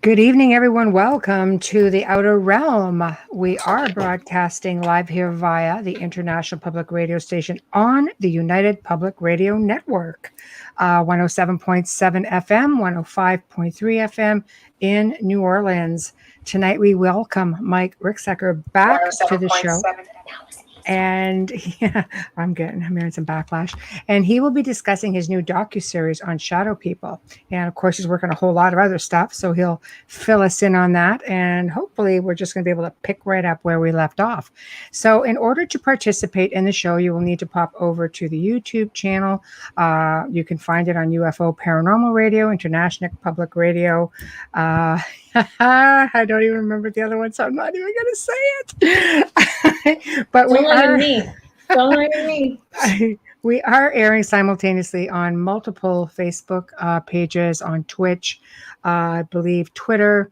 Good evening, everyone. Welcome to the Outer Realm. We are broadcasting live here via the International Public Radio Station on the United Public Radio Network, 107.7 FM, 105.3 FM in New Orleans. Tonight, we welcome Mike Ricksecker back to the show. And I'm hearing some backlash. And he will be discussing his new docuseries on shadow people. And of course, he's working a whole lot of other stuff. So he'll fill us in on that. And hopefully we're just going to be able to pick right up where we left off. So in order to participate in the show, you will need to pop over to the YouTube channel. You can find it on UFO Paranormal Radio, International Public Radio. I don't even remember the other one, so I'm not even going to say it. But Don't look at me. We are airing simultaneously on multiple Facebook pages, on Twitch, I believe Twitter,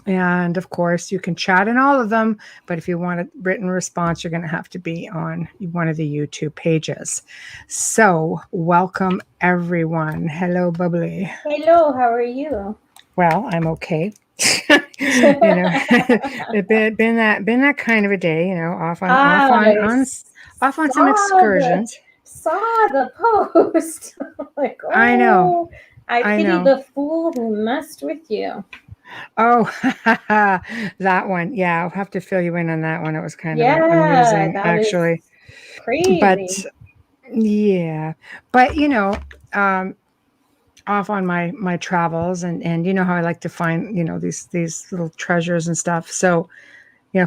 and of course you can chat in all of them. But if you want a written response, you're going to have to be on one of the YouTube pages. So welcome everyone. Hello, Bubbly. Hello, how are you? Well, I'm okay. It's been that kind of a day, off on some excursions. Saw the post. Like, oh, I know. I pity the fool who messed with you. Oh, that one. Yeah, I'll have to fill you in on that one. It was kind of amusing, actually. Crazy. But off on my travels, and you know how I like to find these little treasures and stuff. So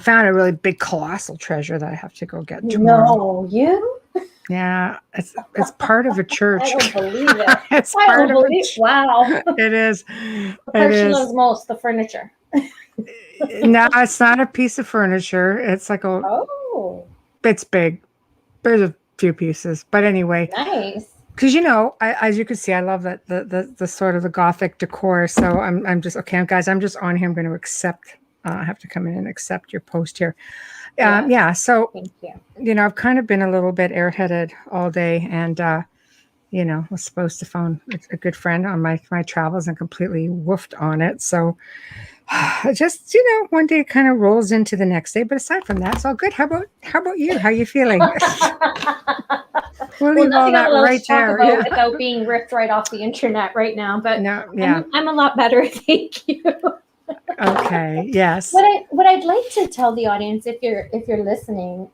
found a really big colossal treasure that I have to go get tomorrow. No, you? Yeah, it's part of a church. I don't believe it. Wow. It is. The part she loves most, the furniture. No, it's not a piece of furniture. It's like it's big. There's a few pieces, but anyway. Nice. Because as you can see, I love that the sort of the Gothic decor. So I'm just okay, guys. I'm just on here. I'm going to accept. I have to come in and accept your post here. So thank you. I've kind of been a little bit airheaded all day, and was supposed to phone a good friend on my travels and completely woofed on it. So just one day kind of rolls into the next day. But aside from that, it's all good. How about you? How are you feeling? We'll leave all that right there. Without being ripped right off the internet right now. But no, yeah. I'm a lot better. Thank you. Okay. Yes. What I'd like to tell the audience, if you're listening,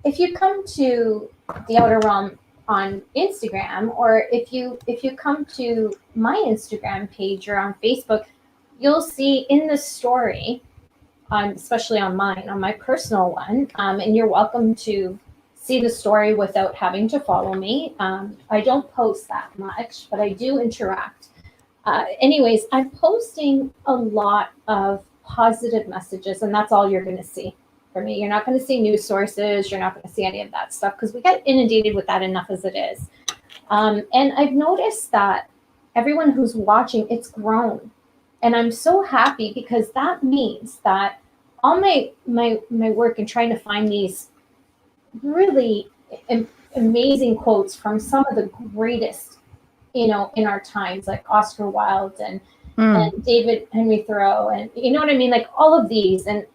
if you come to the Outer Realm on Instagram, or if you come to my Instagram page or on Facebook, you'll see in the story, especially on mine, on my personal one, and you're welcome to see the story without having to follow me. I don't post that much, but I do interact. Anyways, I'm posting a lot of positive messages, and that's all you're going to see from me. You're not going to see news sources. You're not going to see any of that stuff because we get inundated with that enough as it is. And I've noticed that everyone who's watching, it's grown. And I'm so happy because that means that all my work in trying to find these really amazing quotes from some of the greatest in our times, like Oscar Wilde and David Henry Thoreau, and you know what I mean, like all of these, and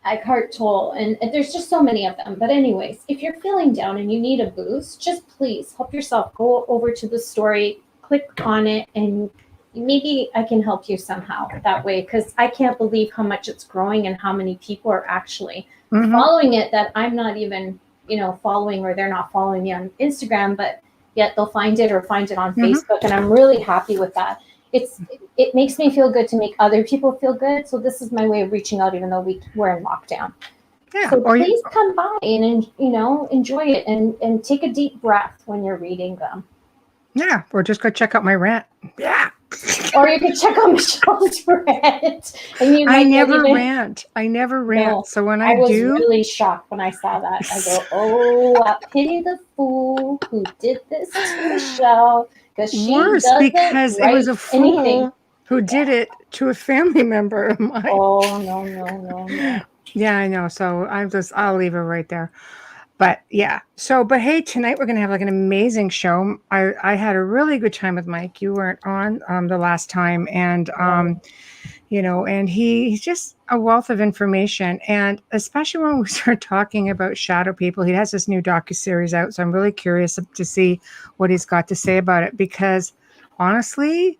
Eckhart Tolle, and there's just so many of them. But anyways, if you're feeling down and you need a boost, just please help yourself. Go over to the story, click on it, and maybe I can help you somehow that way, because I can't believe how much it's growing and how many people are actually following it that I'm not even following, or they're not following me on Instagram, but yet they'll find it on Facebook. And I'm really happy with that. It makes me feel good to make other people feel good. So this is my way of reaching out, even though we're in lockdown. Yeah. So please come by and enjoy it and take a deep breath when you're reading them. Yeah. Or just go check out my rant. Yeah. Or you could check out Michelle's rant. And I never rant. No, so when I was really shocked when I saw that. I go, oh, I pity the fool who did this to Michelle. Worse, because it was a fool who did it to a family member of mine. Oh, no. Yeah, I know. So I'll leave it right there. But yeah, but hey, tonight we're going to have like an amazing show. I had a really good time with Mike. You weren't on the last time, and and he's just a wealth of information, and especially when we start talking about shadow people. He has this new docuseries out, so I'm really curious to see what he's got to say about it, because honestly,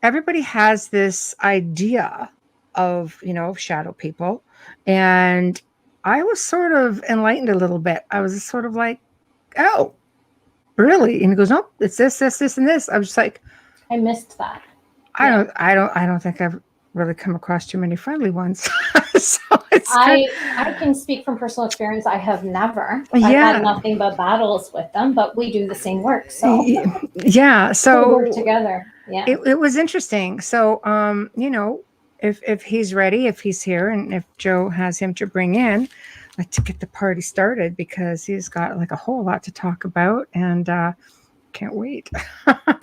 everybody has this idea of shadow people, and I was sort of enlightened a little bit. I was sort of like, oh, really? And he goes, no, it's this, and this. I was just like, I missed that. I don't think I've really come across too many friendly ones. So I can speak from personal experience. I have never. I've had nothing but battles with them, but we do the same work. So yeah, so we work together. Yeah, it was interesting. So if he's ready, if he's here, and if Joe has him to bring in, to get the party started, because he's got like a whole lot to talk about, and can't wait.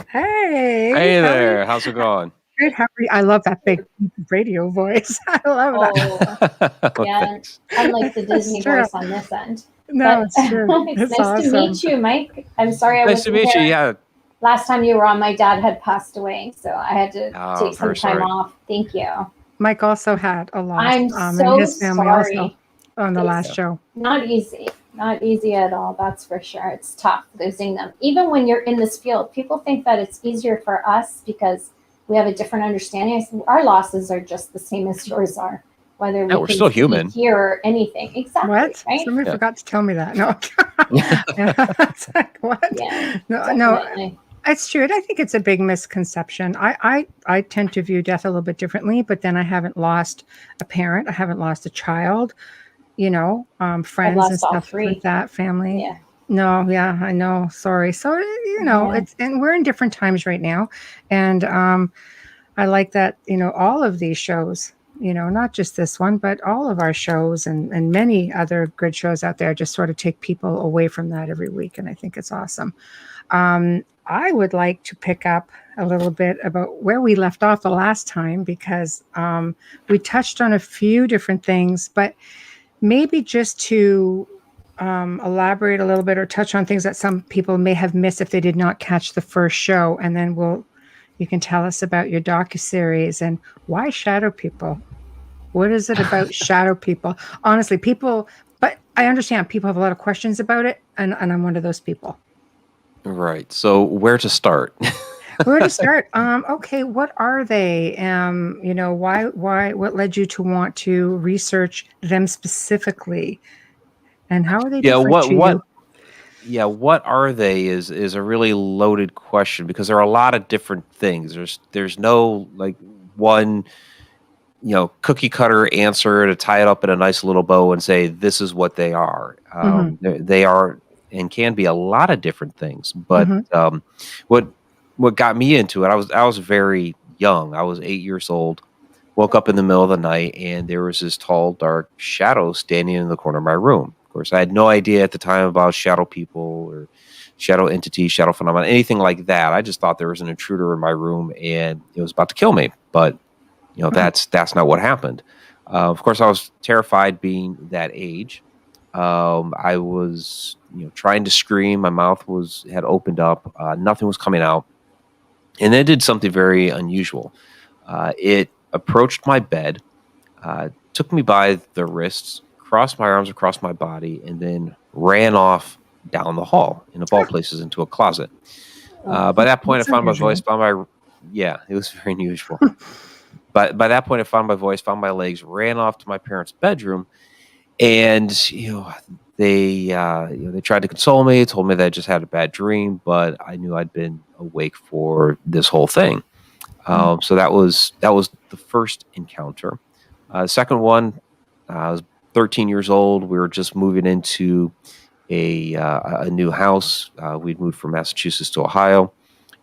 Hey there, how's it going? Good. How are you? I love that big radio voice. I love that. Yeah, unlike the Disney voice on this end. No, it's true. It's nice to meet you, Mike. I'm sorry I wasn't nice to meet you. here. Yeah. Last time you were on, my dad had passed away, so I had to take some time off. Thank you. Mike also had a loss. I'm so in his family sorry. Also on the last show. Not easy at all. That's for sure. It's tough losing them. Even when you're in this field, people think that it's easier for us because we have a different understanding. Our losses are just the same as yours are, whether we're still human here or anything. Exactly. What? Right? Somebody forgot to tell me that. No. It's like, what? Yeah. No. It's true. I think it's a big misconception. I tend to view death a little bit differently, but then I haven't lost a parent. I haven't lost a child. Friends and stuff like that. Family. Yeah. No, yeah, I know. Sorry. So, it's, and we're in different times right now. And I like that, all of these shows, not just this one, but all of our shows and many other good shows out there just sort of take people away from that every week. And I think it's awesome. I would like to pick up a little bit about where we left off the last time, because we touched on a few different things, but maybe just to elaborate a little bit or touch on things that some people may have missed if they did not catch the first show, and then you can tell us about your docuseries and why shadow people. What is it about shadow people? Honestly, but I understand people have a lot of questions about it, and I'm one of those people. Right. So where to start? Where to start? Okay, what are they? Why? What led you to want to research them specifically? And how are they different to you? Yeah, what are they is a really loaded question, because there are a lot of different things. There's no like one, cookie cutter answer to tie it up in a nice little bow and say this is what they are. They are and can be a lot of different things. But what got me into it, I was very young. I was 8 years old. Woke up in the middle of the night, and there was this tall, dark shadow standing in the corner of my room. Of course, I had no idea at the time about shadow people or shadow entities, shadow phenomena, anything like that. I just thought there was an intruder in my room, and it was about to kill me. But that's not what happened. Of course, I was terrified being that age. I was trying to scream. My mouth had opened up. Nothing was coming out, and then it did something very unusual. It approached my bed, took me by the wrists, crossed my arms across my body, and then ran off down the hall, in of all places, into a closet. By that point, I found my voice, it was very unusual. But by that point, I found my voice, found my legs, ran off to my parents' bedroom, and they tried to console me, told me that I just had a bad dream, but I knew I'd been awake for this whole thing. So that was the first encounter. The second one, I was 13 years old. We were just moving into a new house. We'd moved from Massachusetts to Ohio,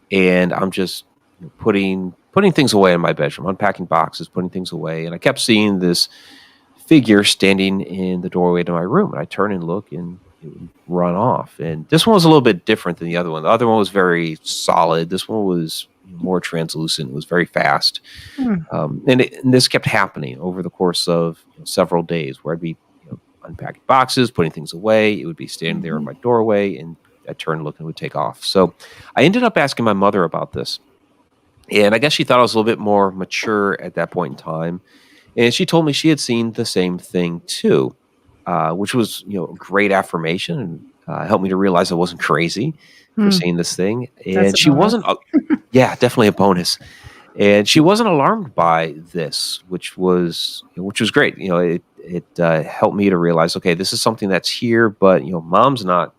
and I'm just putting things away in my bedroom, unpacking boxes, putting things away, and I kept seeing this figure standing in the doorway to my room, and I turn and look, and it would run off. And this one was a little bit different than the other one. The other one was very solid. This one was more translucent. It was very fast. And this kept happening over the course of several days, where I'd be unpacking boxes, putting things away. It would be standing there in my doorway, and I'd turn and look and it would take off. So I ended up asking my mother about this. And I guess she thought I was a little bit more mature at that point in time. And she told me she had seen the same thing too, which was, a great affirmation, and helped me to realize I wasn't crazy for seeing this thing. And she wasn't, yeah, definitely a bonus. And she wasn't alarmed by this, which was great. It helped me to realize, okay, this is something that's here, but mom's not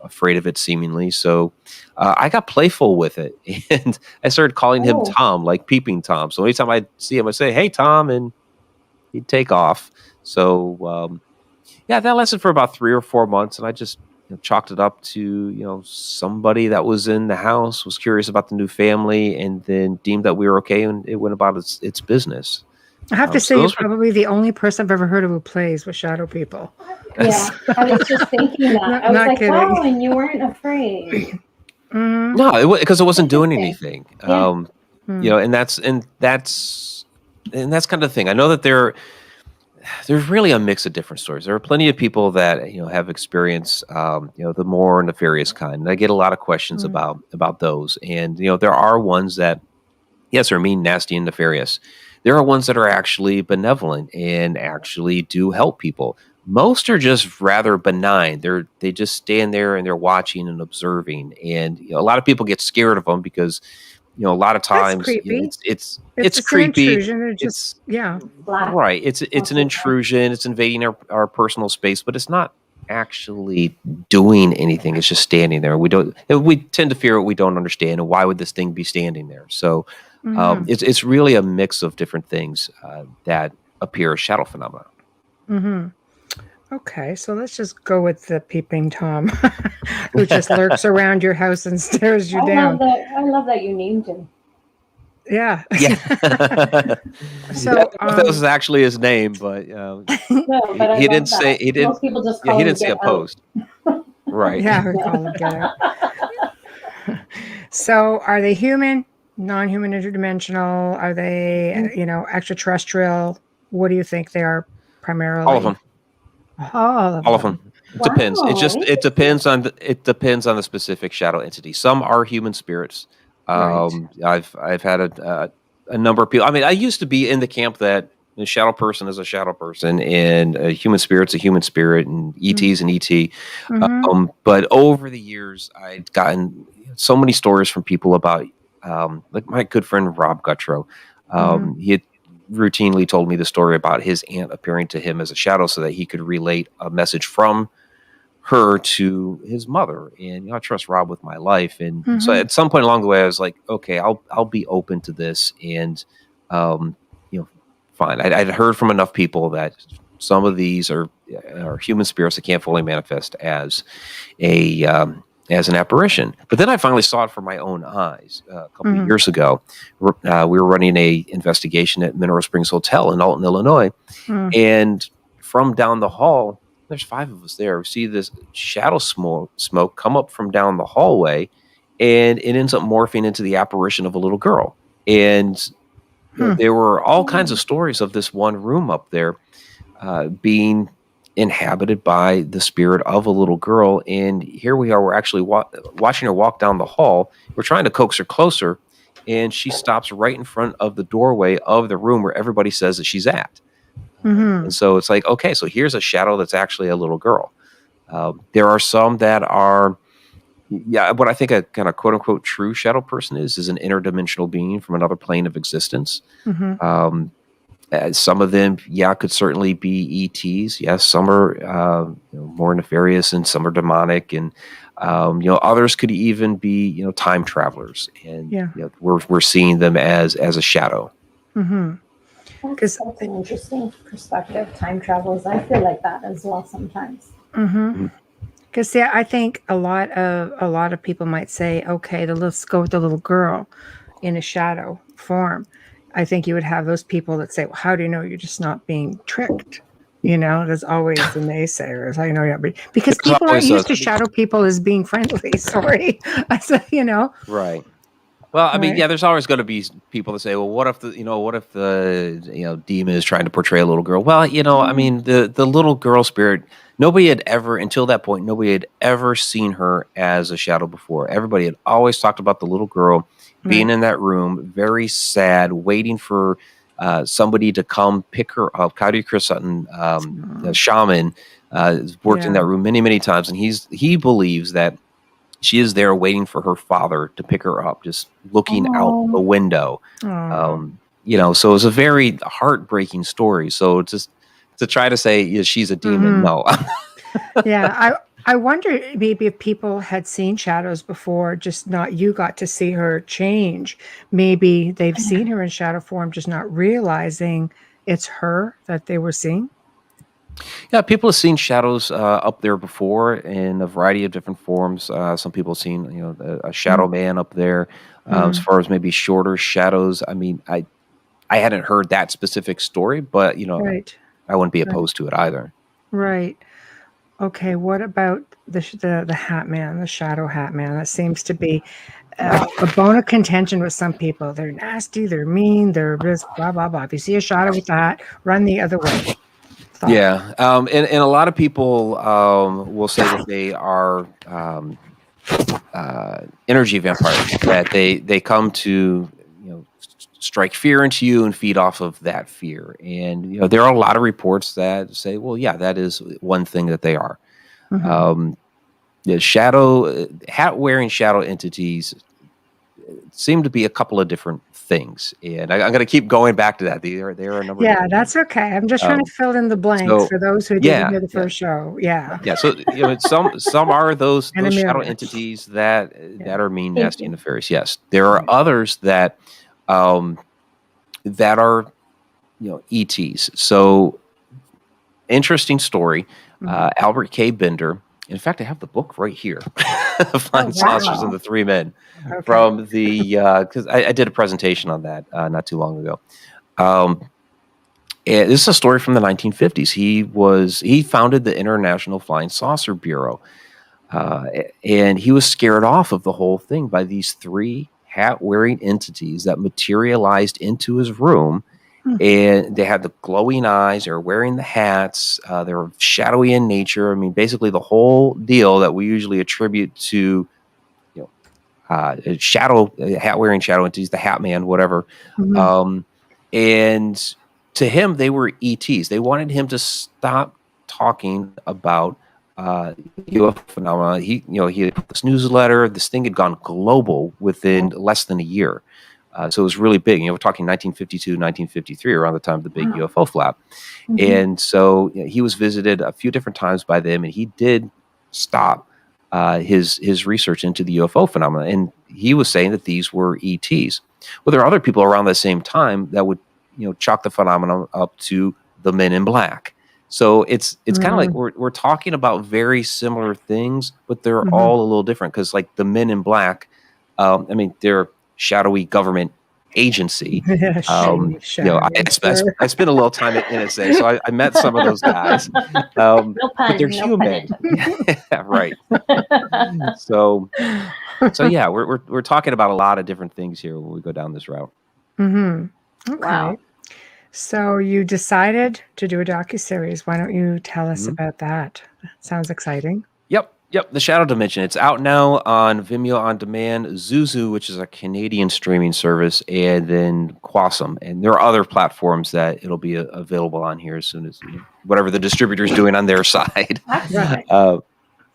afraid of it seemingly. So I got playful with it, and I started calling him Tom, like Peeping Tom. So anytime I'd see him, I'd say, "Hey, Tom," and he'd take off. So that lasted for about 3 or 4 months, and I just chalked it up to somebody that was in the house, was curious about the new family, and then deemed that we were okay, and it went about its business. I have to say, you're probably the only person I've ever heard of who plays with shadow people. Yeah, I was just thinking that. I was like, kidding. Wow, and you weren't afraid. No, because it wasn't doing anything. Yeah. And that's kind of the thing. I know that there's really a mix of different stories. There are plenty of people that have experience, the more nefarious kind. And I get a lot of questions about those. And there are ones that, yes, are mean, nasty, and nefarious. There are ones that are actually benevolent and actually do help people. Most are just rather benign. They just stand there and they're watching and observing. And a lot of people get scared of them because a lot of times it's creepy. Intrusion. Right. It's an intrusion. It's invading our personal space, but it's not actually doing anything. It's just standing there. We tend to fear what we don't understand, and why would this thing be standing there? So it's really a mix of different things that appear as shadow phenomena. Okay, so let's just go with the Peeping Tom, who just lurks around your house and stares you down. I love that you named him. Yeah. So that was actually his name, but he didn't say he didn't. Most people just call he him didn't say Get opposed. Right. Yeah, we call him Get Out. So, are they human, non-human, interdimensional? Are they, extraterrestrial? What do you think they are primarily? All of them. All of them. It depends. It depends on the specific shadow entity. Some are human spirits. Right. I've had a number of people. I mean, I used to be in the camp that a shadow person is a shadow person, and a human spirit's a human spirit, and ET's an ET. But over the years, I'd gotten so many stories from people about, like my good friend Rob Guttrow. He had routinely told me the story about his aunt appearing to him as a shadow so that he could relate a message from her to his mother. And I trust Rob with my life. And so at some point along the way, I was like, okay, I'll be open to this. And fine. I'd heard from enough people that some of these are human spirits that can't fully manifest as as an apparition. But then I finally saw it for my own eyes a couple of years ago. We were running a investigation at Mineral Springs Hotel in Alton, Illinois. And from down the hall, there's 5 of us there. We see this shadow smoke come up from down the hallway, and it ends up morphing into the apparition of a little girl. And there were all kinds of stories of this one room up there being inhabited by the spirit of a little girl. And here we are, we're actually watching her walk down the hall. We're trying to coax her closer, and she stops right in front of the doorway of the room where everybody says that she's at. And so it's like, okay, so here's a shadow that's actually a little girl. There are some that are, what I think a kind of quote unquote true shadow person is an interdimensional being from another plane of existence. Some of them, could certainly be ETs. Yes, some are more nefarious, and some are demonic, and others could even be time travelers, and we're seeing them as a shadow. That's an interesting perspective. Time travelers, I feel like that as well sometimes. Because I think a lot of people might say, okay, let's go with the little girl in a shadow form. I think you would have those people that say, well, how do you know you're just not being tricked? There's always the naysayers. I know you're not because people aren't used to shadow people as being friendly. Sorry. I said, Right. Well, I mean, Right. yeah, there's always going to be people that say, well, what if the demon is trying to portray a little girl? Well, I mean, the little girl spirit, nobody had ever, until that point, nobody had ever seen her as a shadow before. Everybody had always talked about the little girl being Right. in that room, very sad, waiting for somebody to come pick her up. Cowdy Chris Sutton, the shaman, has worked in Yeah. that room many, many times, and he believes that she is there waiting for her father to pick her up, just looking out the window. Oh. So it's a very heartbreaking story. So just to try to say she's a demon, no. Yeah. I wonder maybe if people had seen shadows before, just not you got to see her change. Maybe they've seen her in shadow form, just not realizing it's her that they were seeing. Yeah, people have seen shadows up there before in a variety of different forms. Some people have seen, a shadow man up there. As far as maybe shorter shadows, I mean, I hadn't heard that specific story, but Right. I wouldn't be Right. opposed to it either. Right. Okay. What about the Hat Man, the Shadow Hat Man? That seems to be a bone of contention with some people. They're nasty. They're mean. They're just blah blah blah. If you see a shadow with the hat, run the other way. Thought. Yeah, and a lot of people will say that they are energy vampires. That they come to strike fear into you and feed off of that fear. And there are a lot of reports that say, well, yeah, that is one thing that they are. Shadow hat wearing shadow entities seem to be a couple of different things, and I'm going to keep going back to that. There are a number. Yeah, of that's okay. I'm just trying to fill in the blanks for those who didn't hear the first show. Yeah. So some are those And shadow Amelia. entities that are mean, nasty, and nefarious. Yes, there are others that that are ETs. So interesting story. Albert K. Bender. In fact, I have the book right here, Flying Saucers and the Three Men, from the because I did a presentation on that not too long ago. And this is a story from the 1950s. He founded the International Flying Saucer Bureau, and he was scared off of the whole thing by these three hat-wearing entities that materialized into his room. And they had the glowing eyes. They were wearing the hats. They were shadowy in nature. I mean, basically the whole deal that we usually attribute to, hat-wearing shadow entities, the Hat Man, whatever. And to him, they were ETs. They wanted him to stop talking about UFO phenomena. He had put this newsletter. This thing had gone global within less than a year. So it was really big. We're talking 1952, 1953, around the time of the big UFO flap. And so he was visited a few different times by them, and he did stop his research into the UFO phenomena. And he was saying that these were ETs. Well, there are other people around the same time that would chalk the phenomenon up to the Men in Black. So it's kind of like we're talking about very similar things, but they're all a little different, because like the Men in Black, I mean, they're shadowy government agency. I spent a little time at NSA, so I met some of those guys. No pun, but they're no human. Yeah, right. So yeah, we're talking about a lot of different things here when we go down this route. Okay. Wow. So you decided to do a docuseries. Why don't you tell us about that? Sounds exciting. Yep, The Shadow Dimension. It's out now on Vimeo On Demand, Zuzu, which is a Canadian streaming service, and then Quasum. And there are other platforms that it'll be available on here as soon as whatever the distributor's doing on their side.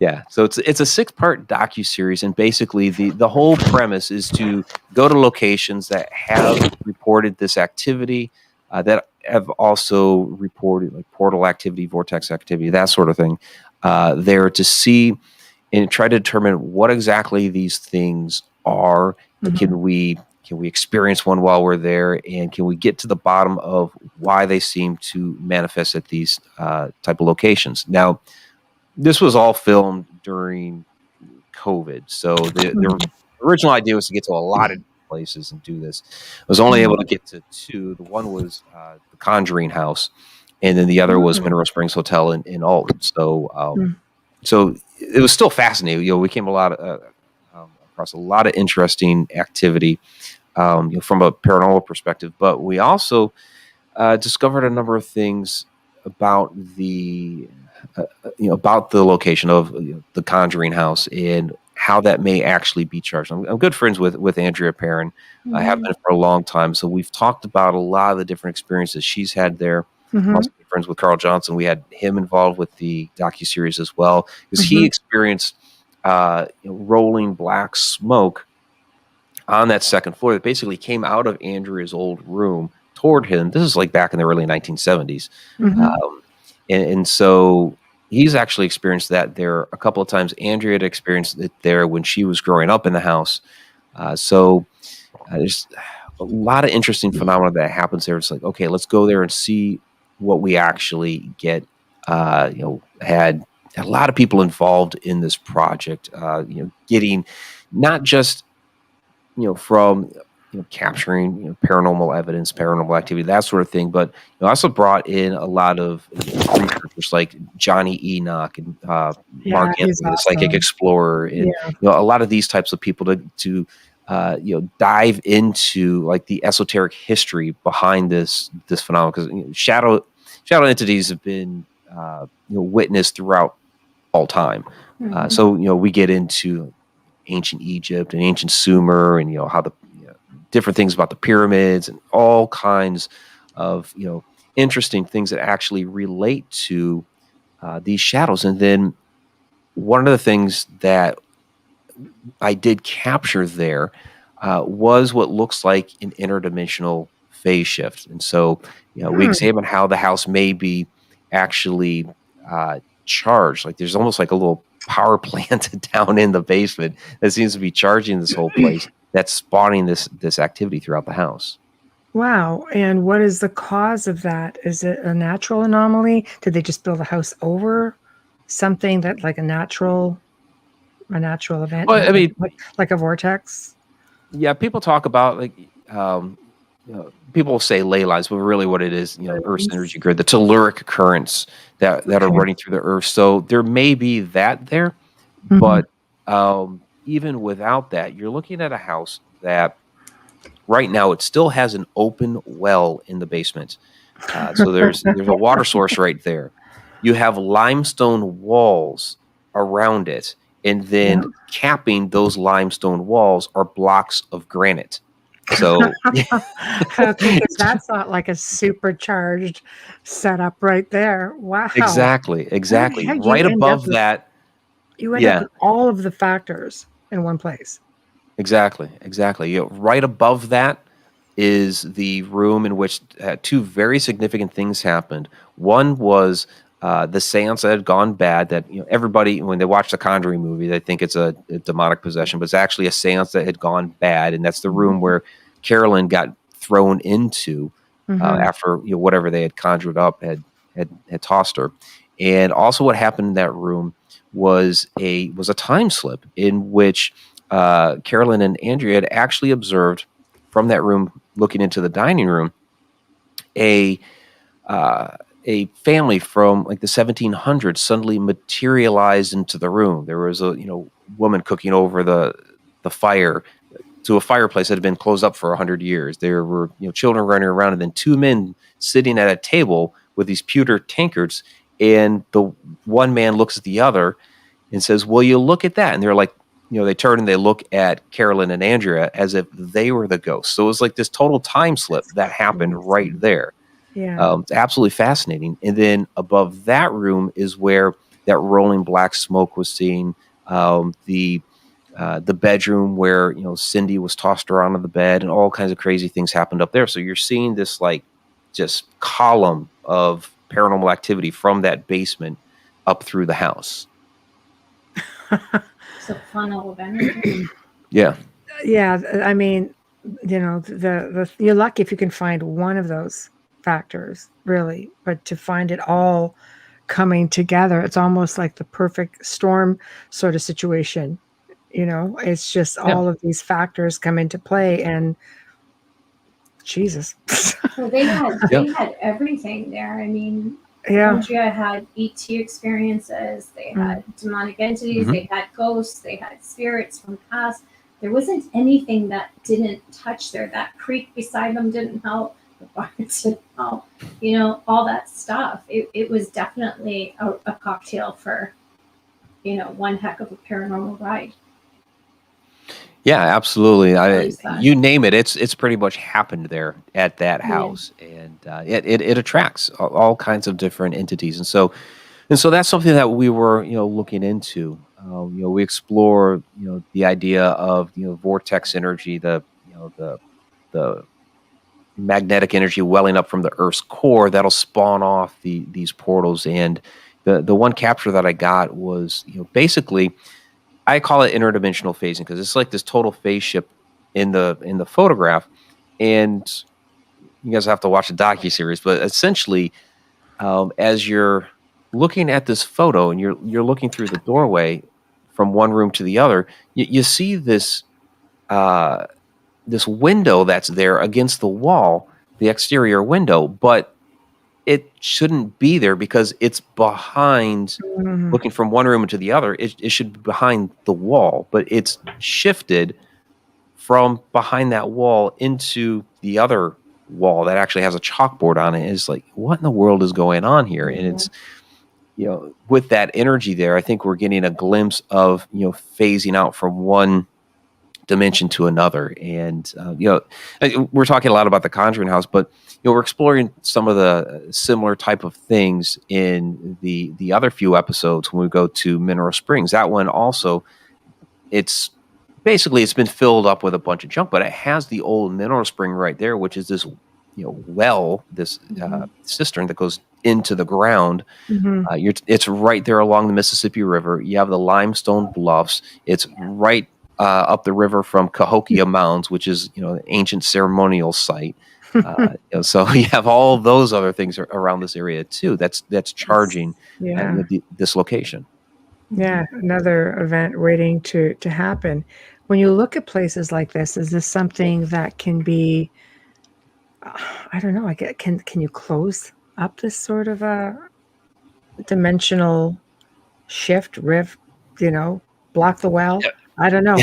Yeah, so it's a 6-part docuseries, and basically the whole premise is to go to locations that have reported this activity, that have also reported like portal activity, vortex activity, that sort of thing, there to see and try to determine what exactly these things are. Can we experience one while we're there, and can we get to the bottom of why they seem to manifest at these type of locations? Now, this was all filmed during COVID, so the original idea was to get to a lot of places and do this. I was only able to get to 2. The one was the Conjuring House, and then the other was Mineral Springs Hotel in Alton. So it was still fascinating. We came across across a lot of interesting activity from a paranormal perspective. But we also discovered a number of things about the about the location of the Conjuring House and how that may actually be charged. I'm good friends with Andrea Perrin. I have been for a long time, so we've talked about a lot of the different experiences she's had there. I'm also good friends with Carl Johnson. We had him involved with the docuseries as well, because he experienced rolling black smoke on that second floor that basically came out of Andrea's old room toward him. This is like back in the early 1970s. And so he's actually experienced that there a couple of times. Andrea had experienced it there when she was growing up in the house. So there's a lot of interesting phenomena that happens there. It's like, okay, let's go there and see what we actually get. Had a lot of people involved in this project, getting not just, from capturing paranormal evidence, paranormal activity, that sort of thing. But also brought in a lot of researchers like Johnny Enoch and Mark Anthony, the psychic explorer, and a lot of these types of people to dive into like the esoteric history behind this phenomenon, because shadow entities have been witnessed throughout all time. So we get into ancient Egypt and ancient Sumer, and how the different things about the pyramids and all kinds of interesting things that actually relate to these shadows. And then one of the things that I did capture there was what looks like an interdimensional phase shift. And so we examine how the house may be actually charged. Like there's almost like a little power plant down in the basement that seems to be charging this whole place, that's spawning this activity throughout the house. Wow. And what is the cause of that? Is it a natural anomaly? Did they just build a house over something that like a natural event? Well, I mean, like a vortex? Yeah, people talk about like people say ley lines, but really what it is, Earth's energy grid, the telluric currents that are running through the Earth. So there may be that there, but even without that, you're looking at a house that right now it still has an open well in the basement. So there's a water source right there. You have limestone walls around it, and then capping those limestone walls are blocks of granite. So because that's not like a supercharged setup right there. Wow. Exactly. Right above that. You end up with all of the factors in one place. Exactly. Right above that is the room in which two very significant things happened. One was the seance that had gone bad, that everybody, when they watch the Conjuring movie, they think it's a demonic possession, but it's actually a seance that had gone bad, and that's the room where Carolyn got thrown into after whatever they had conjured up had tossed her. And also what happened in that room was a time slip in which Carolyn and Andrea had actually observed from that room, looking into the dining room, a family from like the 1700s suddenly materialized into the room. There was a woman cooking over the fire to a fireplace that had been closed up for 100 years. There were children running around, and then two men sitting at a table with these pewter tankards. And the one man looks at the other and says, "Will you look at that?" And they're like, they turn and they look at Carolyn and Andrea as if they were the ghosts. So it was like this total time slip that happened right there. Yeah. It's absolutely fascinating. And then above that room is where that rolling black smoke was seen. The bedroom where Cindy was tossed around on the bed, and all kinds of crazy things happened up there. So you're seeing this like just column of paranormal activity from that basement up through the house. It's a funnel of energy. Yeah. I mean, you're lucky if you can find one of those factors, really, but to find it all coming together, it's almost like the perfect storm sort of situation. It's just all of these factors come into play, and Jesus. Well, they had everything there. I mean, Andrea had ET experiences. They had demonic entities. They had ghosts. They had spirits from the past. There wasn't anything that didn't touch there. That creek beside them didn't help. The bar didn't help. You know, all that stuff. It was definitely a cocktail for, you know, one heck of a paranormal ride. Yeah, absolutely. Really fun. You name it, it's pretty much happened there at that house, and it attracts all kinds of different entities, and so that's something that we were looking into. We explore the idea of vortex energy, the magnetic energy welling up from the Earth's core that'll spawn off these portals, and the one capture that I got was basically. I call it interdimensional phasing because it's like this total phase shift in the photograph, and you guys have to watch the docuseries. But essentially, as you're looking at this photo and you're looking through the doorway from one room to the other, you see this this window that's there against the wall, the exterior window, but it shouldn't be there because it's behind. Looking from one room to the other, it should be behind the wall, but it's shifted from behind that wall into the other wall that actually has a chalkboard on it. It's like, what in the world is going on here? And it's, with that energy there, I think we're getting a glimpse of, phasing out from one dimension to another. And, we're talking a lot about the Conjuring House, but, we're exploring some of the similar type of things in the other few episodes when we go to Mineral Springs. That one also, it's been filled up with a bunch of junk, but it has the old mineral spring right there, which is this, well, this cistern that goes into the ground. It's right there along the Mississippi River. You have the limestone bluffs. It's right up the river from Cahokia Mounds, which is an ancient ceremonial site. So you have all those other things around this area too. That's charging this location. Yeah, another event waiting to happen. When you look at places like this, is this something that can be? I don't know. Can you close up this sort of a dimensional shift, rift? Block the well. Yep. I don't know.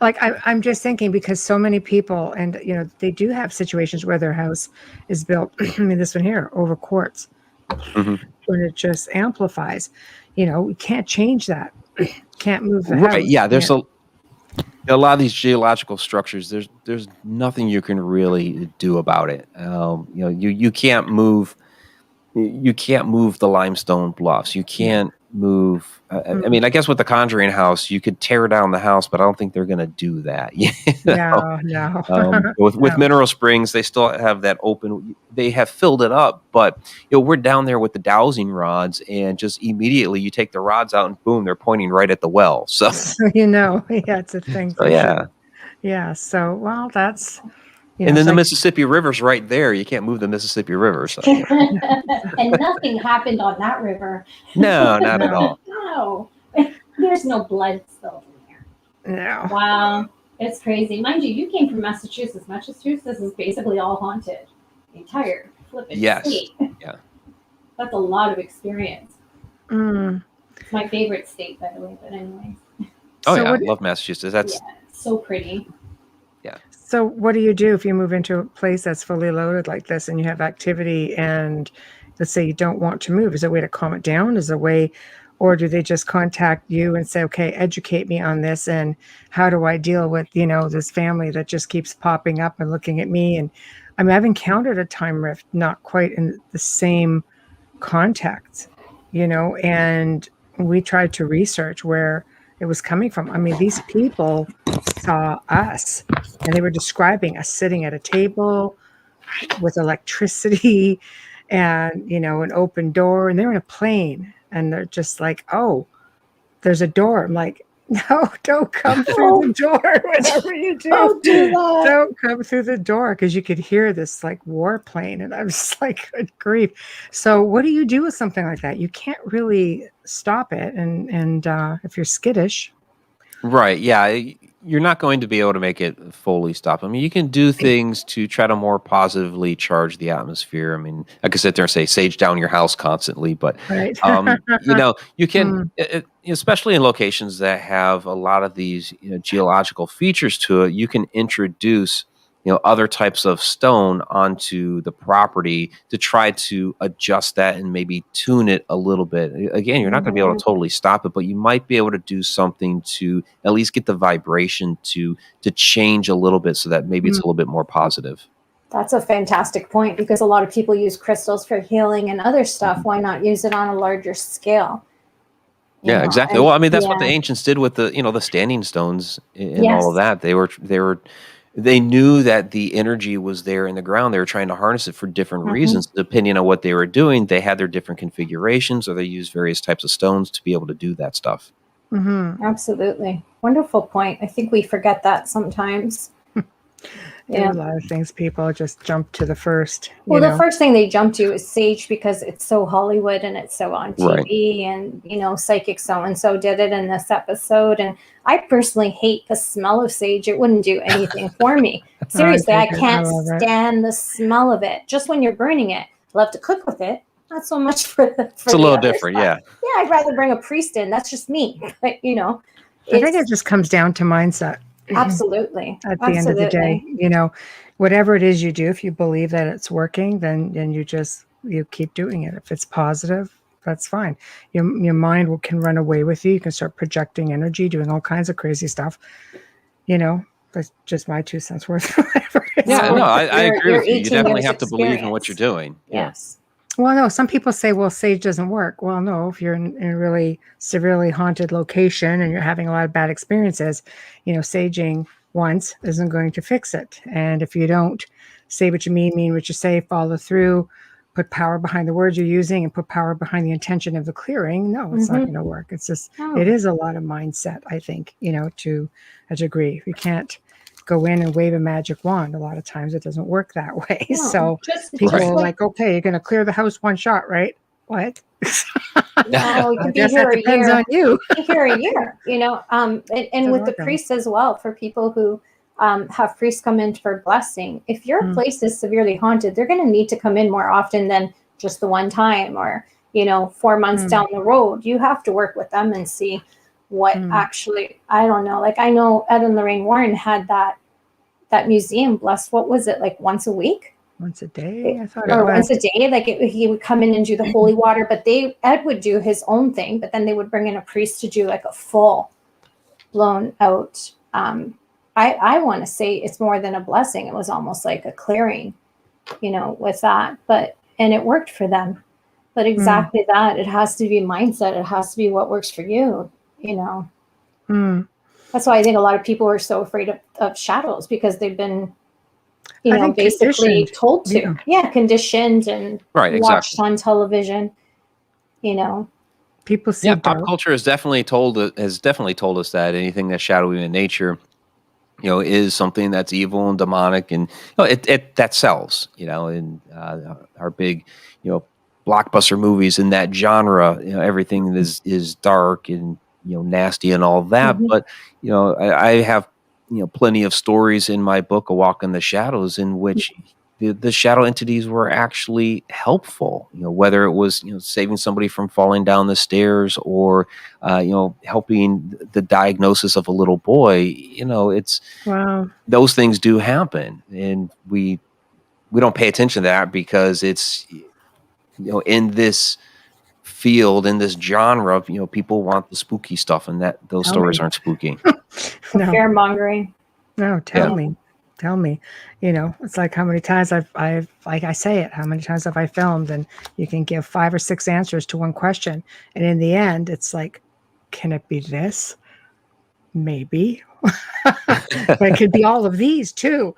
Like I'm just thinking because so many people, and they do have situations where their house is built. I mean, this one here over quartz, when it just amplifies. You can't change that. Can't move the house. Right? Yeah, there's a lot of these geological structures. There's nothing you can really do about it. You can't move. You can't move the limestone bluffs. You can't move. I mean, I guess with the Conjuring House, you could tear down the house, but I don't think they're going to do that. No. With Mineral Springs, they still have that open. They have filled it up, but we're down there with the dowsing rods, and just immediately you take the rods out, and boom, they're pointing right at the well. So it's a thing. So yeah. So well, that's. And then the Mississippi River's right there. You can't move the Mississippi River. So. And nothing happened on that river. No, not at all. No. There's no blood spilled in there. No. Wow. It's crazy. Mind you came from Massachusetts. Massachusetts is basically all haunted. The entire flipping state. Yeah. That's a lot of experience. It's my favorite state, by the way, but anyway. Oh, I love Massachusetts. That's so pretty. Yeah. So what do you do if you move into a place that's fully loaded like this and you have activity and let's say you don't want to move? Is there a way to calm it down? Is there a way, or do they just contact you and say, okay, educate me on this and how do I deal with, this family that just keeps popping up and looking at me? And I mean, I've encountered a time rift, not quite in the same context, and we tried to research where it was coming from. I mean, these people saw us and they were describing us sitting at a table with electricity and, an open door, and they're in a plane and they're just like, oh, there's a door. I'm like, no, don't come through the door. Whatever you do, don't come through the door, because you could hear this like warplane, and I was like, good grief. So what do you do with something like that? You can't really stop it, and if you're skittish, right, yeah. you're not going to be able to make it fully stop. I mean, you can do things to try to more positively charge the atmosphere. I mean, I could sit there and say sage down your house constantly, but Right. you can, especially in locations that have a lot of these geological features to it. You can introduce other types of stone onto the property to try to adjust that and maybe tune it a little bit. Again, you're not going to be able to totally stop it, but you might be able to do something to at least get the vibration to change a little bit so that maybe it's a little bit more positive. That's a fantastic point, because a lot of people use crystals for healing and other stuff. Why not use it on a larger scale? Yeah, exactly. Well, I mean, that's what the ancients did with the standing stones and all of that. They knew that the energy was there in the ground. They were trying to harness it for different reasons. Depending on what they were doing, they had their different configurations, or they used various types of stones to be able to do that stuff. Absolutely. Wonderful point. I think we forget that sometimes. There are a lot of things people just jump to the first. Well, the first thing they jump to is sage, because it's so Hollywood and it's so on TV, and psychic so-and-so did it in this episode. And I personally hate the smell of sage. It wouldn't do anything for me. Seriously, I can't stand the smell of it. Just when you're burning it. Love to cook with it. Not so much for it's a little different, stuff. Yeah, I'd rather bring a priest in. That's just me. But, I think it just comes down to mindset. Absolutely. At the end of the day, whatever it is you do, if you believe that it's working, then you keep doing it. If it's positive, that's fine. Your mind can run away with you. You can start projecting energy, doing all kinds of crazy stuff. That's just my 2 cents worth. I agree with you. You definitely have to believe in what you're doing. Yes. Well, no, some people say, well, sage doesn't work. Well, no, if you're in a really severely haunted location and you're having a lot of bad experiences, saging once isn't going to fix it. And if you don't say what you mean what you say, follow through, put power behind the words you're using, and put power behind the intention of the clearing, no, it's not going to work. It's just, it is a lot of mindset, I think, to a degree. You can't go in and wave a magic wand. A lot of times it doesn't work that way. No, so people are like, okay, you're going to clear the house one shot, right? What? No, you can be here a year. On you. Here a year, and with the priests as well, for people who have priests come in for blessing. If your place is severely haunted, they're going to need to come in more often than just the one time, or 4 months down the road. You have to work with them and see what actually, I don't know. Like, I know Ed and Lorraine Warren had that museum blessed. What was it, like once a week? Once a day, I thought. Or once a day. Like he would come in and do the holy water, but Ed would do his own thing, but then they would bring in a priest to do like a full blown out. I want to say it's more than a blessing. It was almost like a clearing, with that, and it worked for them. But exactly that, it has to be mindset. It has to be what works for you. That's why I think a lot of people are so afraid of shadows, because they've been, basically told to. Conditioned and watched on television. People see. Pop culture has definitely told us that anything that's shadowy in nature, is something that's evil and demonic, and that sells. In our big, blockbuster movies in that genre, everything is dark and nasty and all that. But I have plenty of stories in my book, A Walk in the Shadows, in which the shadow entities were actually helpful. Whether it was saving somebody from falling down the stairs, or helping the diagnosis of a little boy. It's those things do happen, and we don't pay attention to that because it's in this field, in this genre, people want the spooky stuff, and those stories aren't spooky. Fear mongering. No, tell me. It's like how many times I've like I say it, how many times have I filmed, and you can give 5 or 6 answers to one question, and in the end it's like, can it be this? Maybe. But it could be all of these too.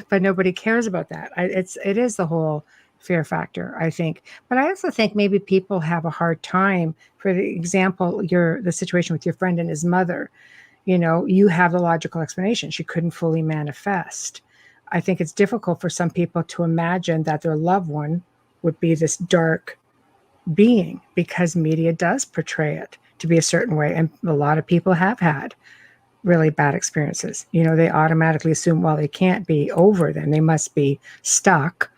But nobody cares about that. It is the whole fear factor, I think. But I also think maybe people have a hard time. For the example, the situation with your friend and his mother, you have the logical explanation. She couldn't fully manifest. I think it's difficult for some people to imagine that their loved one would be this dark being, because media does portray it to be a certain way. And a lot of people have had really bad experiences. They automatically assume, well, they can't be over then. They must be stuck,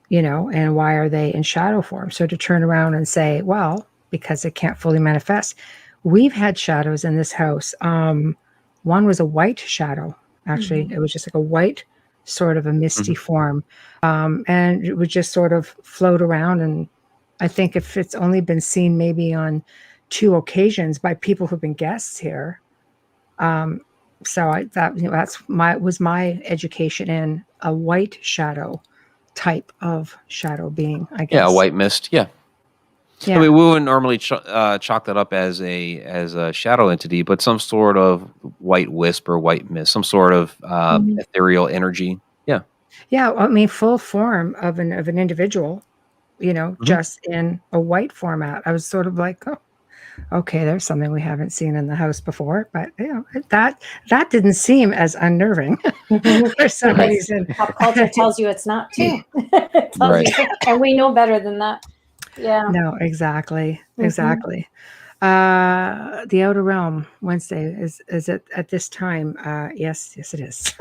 and why are they in shadow form? So to turn around and say, well, because they can't fully manifest. We've had shadows in this house. One was a white shadow, actually. It was just like a white, sort of a misty form. And it would just sort of float around. And I think if it's only been seen maybe on 2 occasions by people who've been guests here. So that's my education in a white shadow type of shadow being, I guess. Yeah, a white mist. Yeah. Yeah. I mean, we wouldn't normally chalk that up as a shadow entity, but some sort of white wisp or white mist, some sort of ethereal energy. Yeah. Yeah. I mean, full form of an individual, just in a white format. I was sort of like, oh, okay, there's something we haven't seen in the house before, but that didn't seem as unnerving for some reason. Pop culture tells you it's not too. It tells you, and we know better than that. Yeah. No, exactly. The Outer Realm Wednesday is it at this time? Yes, it is.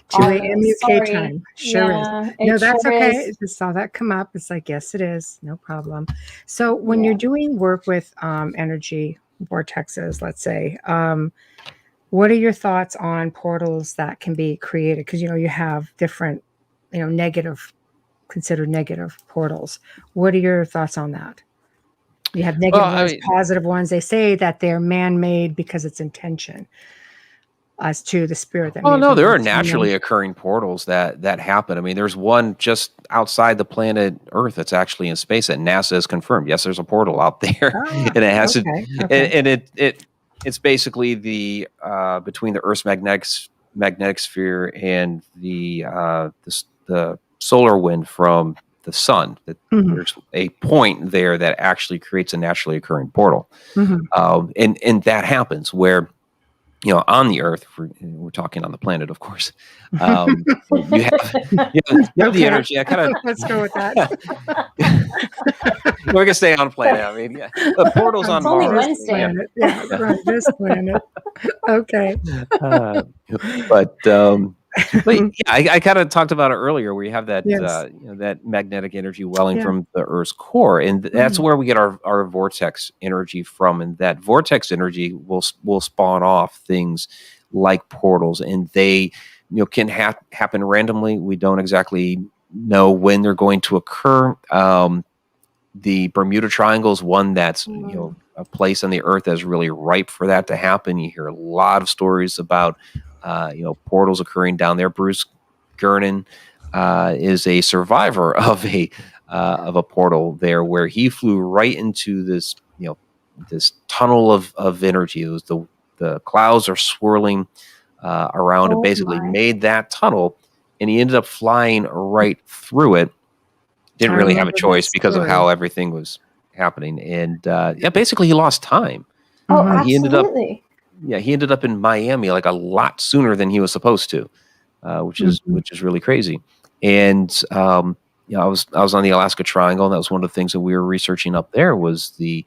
2 a.m. UK time. Sure is. No, that's okay. I just saw that come up. It's like, yes, it is. No problem. So when you're doing work with energy vortexes, let's say, what are your thoughts on portals that can be created? Because you have different, considered negative portals. What are your thoughts on that? You have negative ones, positive ones. They say that they're man-made because it's intention as to the spirit that. Oh no, there are naturally occurring portals that happen. I mean, there's one just outside the planet Earth that's actually in space that NASA has confirmed. Yes, there's a portal out there, and it has and it's basically the between the Earth's magnetic sphere and the solar wind from the sun. That there's a point there that actually creates a naturally occurring portal, and that happens where, on the Earth, we're talking on the planet, of course. You have the energy. Let's go with that. We're gonna stay on the planet. I mean, the portals on Mars. Wednesday. Right, this planet. Okay. I kind of talked about it earlier, where you have that that magnetic energy welling from the Earth's core, and that's where we get our vortex energy from, and that vortex energy will spawn off things like portals, and they can happen randomly. We don't exactly know when they're going to occur. The Bermuda Triangle is one that's a place on the Earth that's really ripe for that to happen. You hear a lot of stories about portals occurring down there. Bruce Gernon is a survivor of a portal there, where he flew right into this this tunnel of energy. It was the clouds are swirling around and basically made that tunnel, and he ended up flying right through it. Didn't really have a choice because of how everything was happening, and basically he lost time. Oh, absolutely. He ended up in Miami like a lot sooner than he was supposed to, which is really crazy. And I was on the Alaska Triangle, and that was one of the things that we were researching up there was the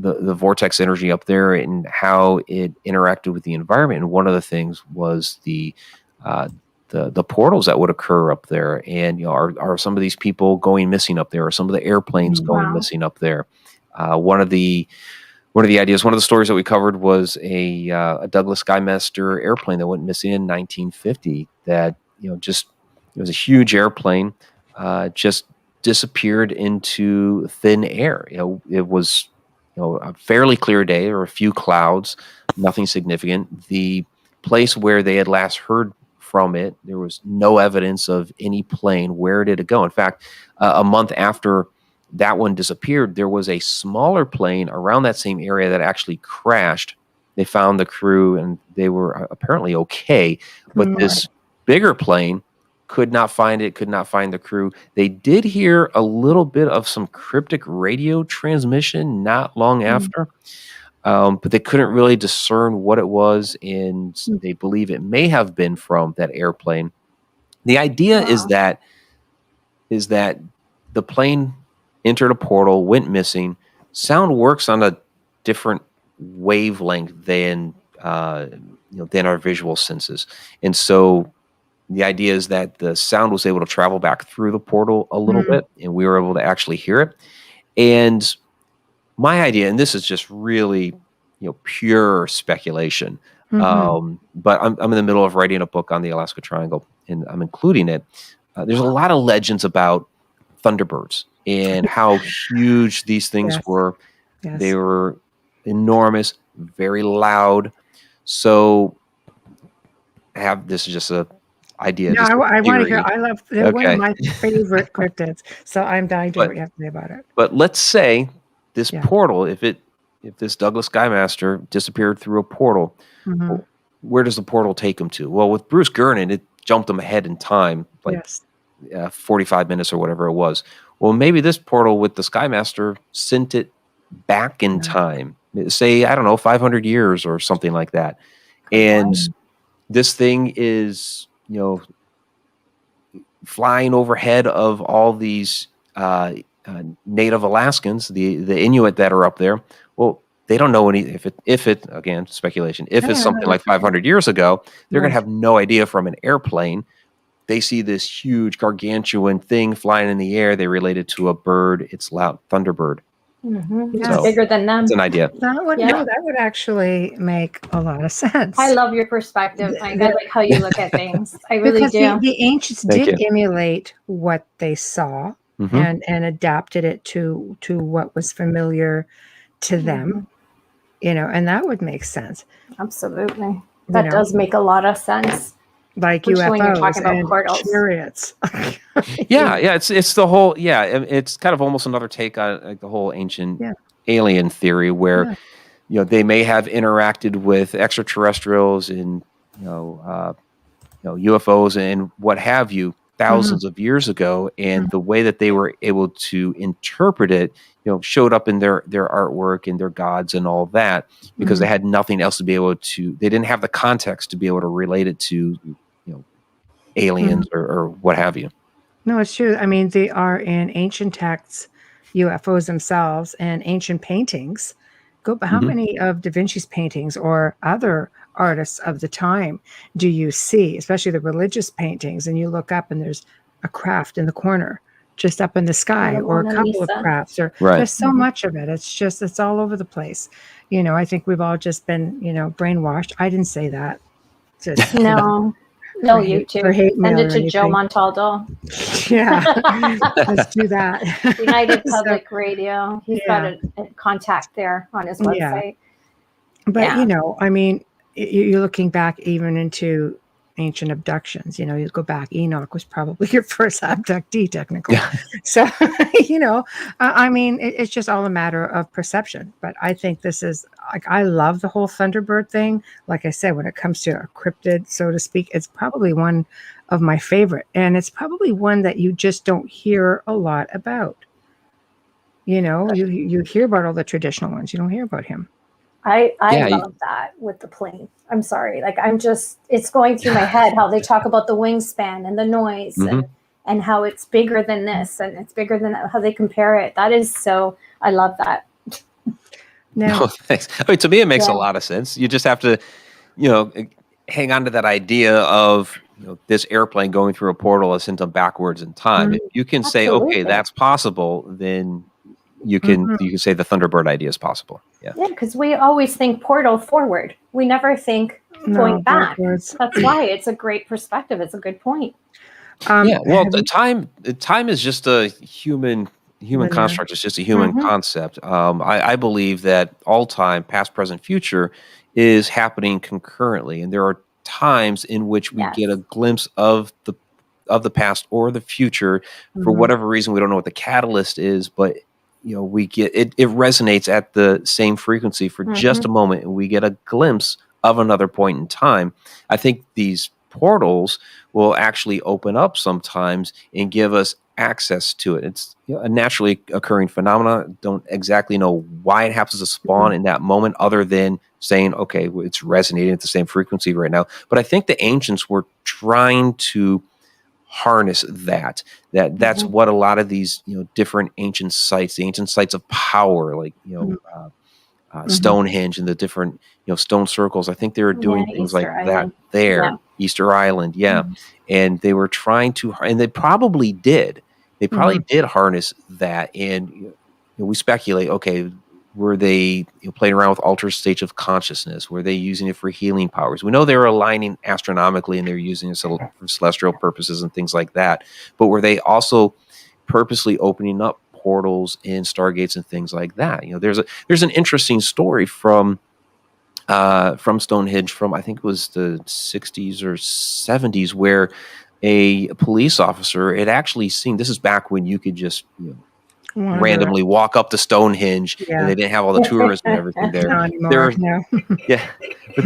vortex energy up there and how it interacted with the environment. And one of the things was the portals that would occur up there, and are some of these people going missing up there, or some of the airplanes going missing up there. One of the ideas, one of the stories that we covered was a Douglas Skymaster airplane that went missing in 1950. That it was a huge airplane, just disappeared into thin air. It was a fairly clear day. There were a few clouds, nothing significant. The place where they had last heard from it, there was no evidence of any plane. Where did it go? In fact, a month after that one disappeared, there was a smaller plane around that same area that actually crashed. They found the crew, and they were apparently okay. But this bigger plane could not find the crew. They did hear a little bit of some cryptic radio transmission not long after, but they couldn't really discern what it was, and they believe it may have been from that airplane. The idea is that the plane entered a portal, went missing. Sound works on a different wavelength than than our visual senses. And so the idea is that the sound was able to travel back through the portal a little bit, and we were able to actually hear it. And my idea, and this is just really, pure speculation, but I'm in the middle of writing a book on the Alaska Triangle, and I'm including it. There's a lot of legends about thunderbirds and how huge these things were. Yes. They were enormous, very loud. So this is just a idea. No, I want to hear. I love. They're one of Okay. my favorite cryptids. So I'm dying to hear what you have to say about it. But let's say this portal, if this Douglas Skymaster disappeared through a portal, where does the portal take him to? Well, with Bruce Gernon, it jumped him ahead in time, like 45 minutes or whatever it was. Well, maybe this portal with the Skymaster sent it back in time, say, I don't know, 500 years or something like that. And this thing is, flying overhead of all these native Alaskans, the Inuit that are up there. Well, they don't know if it again, speculation, if it's something like 500 years ago, they're going to have no idea from an airplane. They see this huge gargantuan thing flying in the air. They relate it to a bird. It's loud, thunderbird. It's bigger than them. It's an idea. That would actually make a lot of sense. I love your perspective, Mike. I like how you look at things. I really because do. The ancients did emulate what they saw and adapted it to what was familiar to them, and that would make sense. Absolutely. That does make a lot of sense. Like UFOs when you're talking about and portals. chariots. It's the whole it's kind of almost another take on like the whole ancient alien theory where they may have interacted with extraterrestrials and UFOs and what have you thousands of years ago, and the way that they were able to interpret it showed up in their artwork and their gods and all that, because they had nothing else to be able to, they didn't have the context to be able to relate it to aliens or what have you. No, it's true. I mean, they are in ancient texts, UFOs themselves, and ancient paintings. How many of Da Vinci's paintings or other artists of the time do you see, especially the religious paintings, and you look up and there's a craft in the corner just up in the sky, or a couple of crafts, or there's so much of it. It's all over the place. I think we've all just been, brainwashed. I didn't say that. Just No, you too. Send it to Joe Montaldo. Yeah, let's do that. United Public Radio. He's got a contact there on his website. But I mean, you're looking back even into ancient abductions. You go back. Enoch was probably your first abductee, technically. Yeah. So I mean, it's just all a matter of perception. But I think this is like, I love the whole Thunderbird thing. Like I said, when it comes to a cryptid, so to speak, it's probably one of my favorite, and it's probably one that you just don't hear a lot about. You hear about all the traditional ones. You don't hear about him. I love that with the plane. I'm sorry. Like, it's going through my head how they talk about the wingspan and the noise and how it's bigger than this and it's bigger than that, how they compare it. That is so, I love that. No, thanks. I mean, to me, it makes a lot of sense. You just have to, hang on to that idea of, this airplane going through a portal is sent them backwards in time. If you can say, okay, that's possible, then you can say the Thunderbird idea is possible. Yeah, because we always think portal forward. We never think going back. Backwards. That's why it's a great perspective. It's a good point. Well, time is just a human construct. It's just a human concept. I believe that all time, past, present, future, is happening concurrently, and there are times in which we get a glimpse of the past or the future for whatever reason. We don't know what the catalyst is, but we get it resonates at the same frequency for just a moment, and we get a glimpse of another point in time. I think these portals will actually open up sometimes and give us access to it. It's a naturally occurring phenomenon. Don't exactly know why it happens to spawn in that moment, other than saying, okay, it's resonating at the same frequency right now. But I think the ancients were trying to harness that's what a lot of these different ancient sites, the ancient sites of power, like Stonehenge and the different, stone circles. I think they were doing things like Easter that Island. there. Yeah. Easter Island, yeah. And they were trying to, and they probably did. They probably did harness that. And we speculate, okay, were they playing around with altered states of consciousness? Were they using it for healing powers? We know they were aligning astronomically and they were using it for celestial purposes and things like that. But were they also purposely opening up portals and stargates and things like that? There's an interesting story from Stonehenge from, I think it was the 60s or 70s, where a police officer had actually seen, this is back when you could just randomly walk up to Stonehenge and they didn't have all the tourists and everything there. But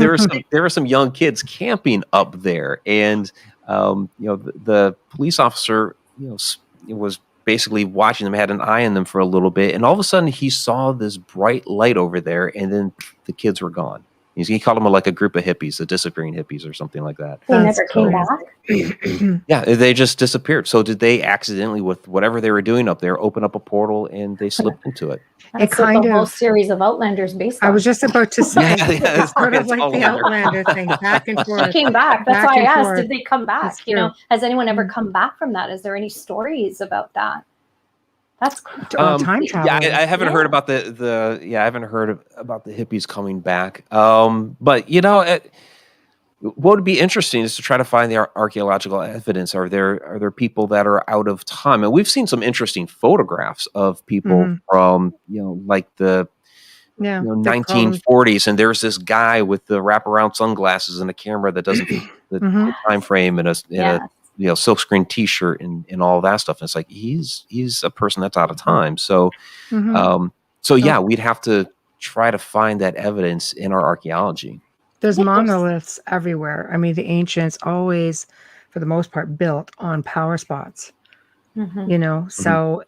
there were some young kids camping up there, and the police officer was basically watching them, had an eye on them for a little bit, and all of a sudden he saw this bright light over there, and then the kids were gone. He called them like a group of hippies, the disappearing hippies or something like that. They never came back? Yeah, they just disappeared. So did they accidentally, with whatever they were doing up there, open up a portal and they slipped into it? That's what the whole series of Outlanders based on. I was just about to say, it's sort of like the Outlander thing, back and forth. They came back. That's why I asked, did they come back? Has anyone ever come back from that? Is there any stories about that? That's cool. Time travel. Yeah, I haven't heard about I haven't heard about the hippies coming back. But what would be interesting is to try to find the archaeological evidence. Are there people that are out of time? And we've seen some interesting photographs of people from like the 1940s, and there's this guy with the wraparound sunglasses and a camera that doesn't fit the time frame and a silkscreen T-shirt and all that stuff. And it's like he's a person that's out of time. So, we'd have to try to find that evidence in our archaeology. There's monoliths everywhere. I mean, the ancients always, for the most part, built on power spots. So.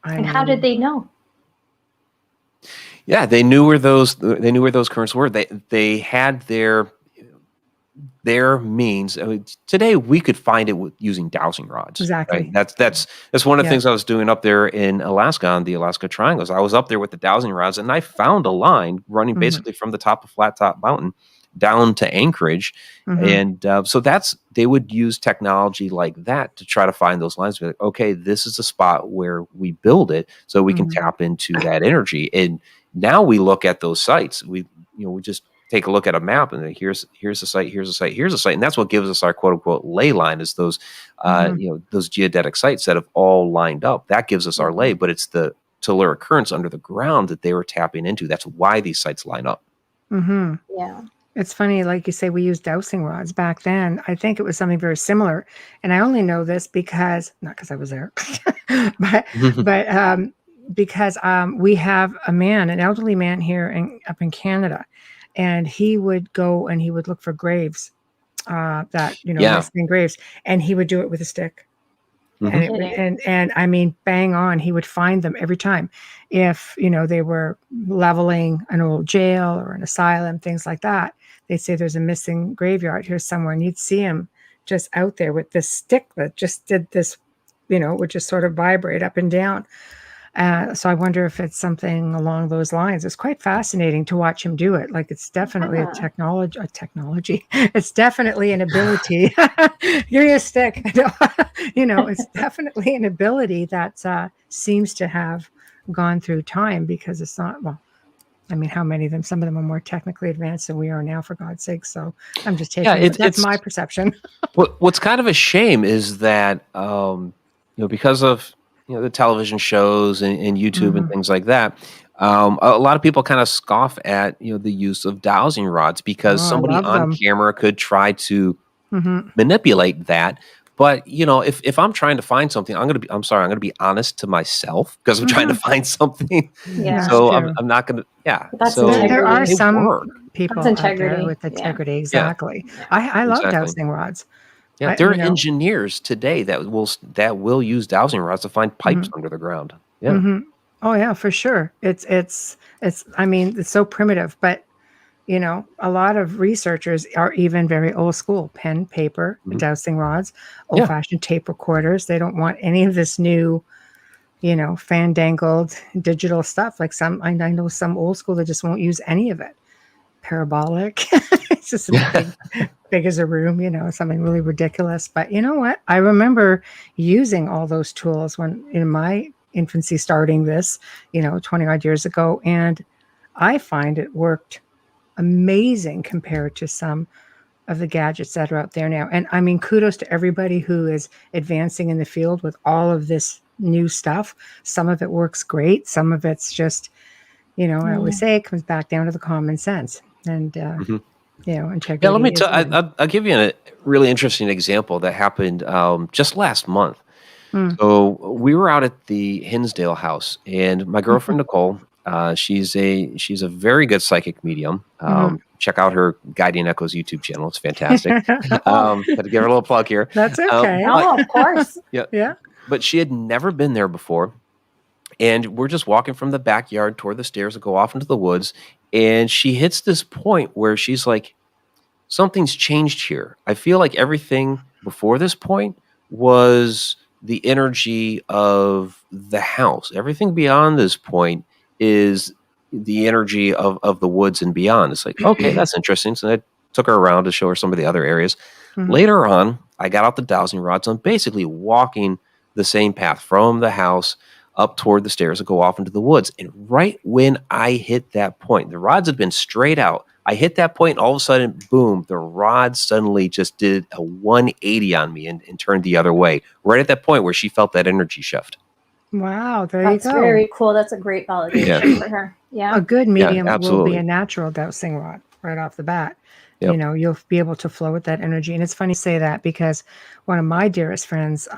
And how did they know? Yeah, they knew where those currents were. They had their means. I mean, today we could find it using dowsing rods. Exactly. Right? That's one of the things I was doing up there in Alaska on the Alaska Triangles. I was up there with the dowsing rods, and I found a line running basically from the top of Flat Top Mountain down to Anchorage, and so they would use technology like that to try to find those lines. Be like, okay, this is the spot where we build it, so we can tap into that energy. And now we look at those sites. We just take a look at a map and here's a site, here's a site, here's a site. And that's what gives us our quote unquote ley line, is those, those geodetic sites that have all lined up. That gives us our ley, but it's the telluric currents under the ground that they were tapping into. That's why these sites line up. Yeah. It's funny, like you say, we used dowsing rods back then. I think it was something very similar. And I only know this because, not because I was there, but because we have an elderly man here up in Canada. And he would go and he would look for graves, nesting graves, and he would do it with a stick. And I mean, bang on, he would find them every time. If they were leveling an old jail or an asylum, things like that, they'd say there's a missing graveyard here somewhere, and you'd see him just out there with this stick that just did this, would just sort of vibrate up and down. So I wonder if it's something along those lines. It's quite fascinating to watch him do it. Like, it's definitely a technology. It's definitely an ability. Give me a stick. It's definitely an ability that seems to have gone through time, because it's not, how many of them? Some of them are more technically advanced than we are now, for God's sake. So I'm just taking that's my perception. What's kind of a shame is that, because of the television shows and YouTube and things like that, a lot of people kind of scoff at the use of dowsing rods, because somebody on camera could try to manipulate that. But if I'm trying to find something, I'm going to be honest to myself, because I'm trying to find something. Yeah. So I'm not going to. Yeah. That's so there are some people out there with integrity. Yeah. Exactly. Yeah. I love dowsing rods. Yeah, there are engineers today that will use dowsing rods to find pipes under the ground. Yeah. Oh yeah, for sure. It's so primitive, but a lot of researchers are even very old school. Pen, paper, dowsing rods, old-fashioned tape recorders. They don't want any of this new fandangled digital stuff. Like I know some old school that just won't use any of it. Parabolic. It's just big as a room, something really ridiculous. But you know what? I remember using all those tools when in my infancy starting this, 20 odd years ago. And I find it worked amazing compared to some of the gadgets that are out there now. And I mean, kudos to everybody who is advancing in the field with all of this new stuff. Some of it works great. Some of it's just, I always say it comes back down to the common sense and, integrity. Yeah, let me tell. I'll give you a really interesting example that happened just last month. So we were out at the Hinsdale house, and my girlfriend Nicole, she's a very good psychic medium. Check out her Guiding Echoes YouTube channel; it's fantastic. Got to give her a little plug here. That's okay. Of course. Yeah. But she had never been there before, and we're just walking from the backyard toward the stairs that go off into the woods, and she hits this point where she's like, "Something's changed here. I feel like everything before this point was the energy of the house. Everything beyond this point is the energy of the woods and beyond." It's like, okay, that's interesting. So I took her around to show her some of the other areas. Later on, I got out the dowsing rods. I'm basically walking the same path from the house up toward the stairs that go off into the woods. And right when I hit that point, the rods had been straight out. I hit that point, and all of a sudden, boom, the rod suddenly just did a 180 on me and turned the other way, right at that point where she felt that energy shift. Wow, there That's you go. very cool. That's a great validation for her. Yeah. A good medium will absolutely. be a natural dowsing rod right off the bat. Yep. You'll be able to flow with that energy. And it's funny you say that because one of my dearest friends,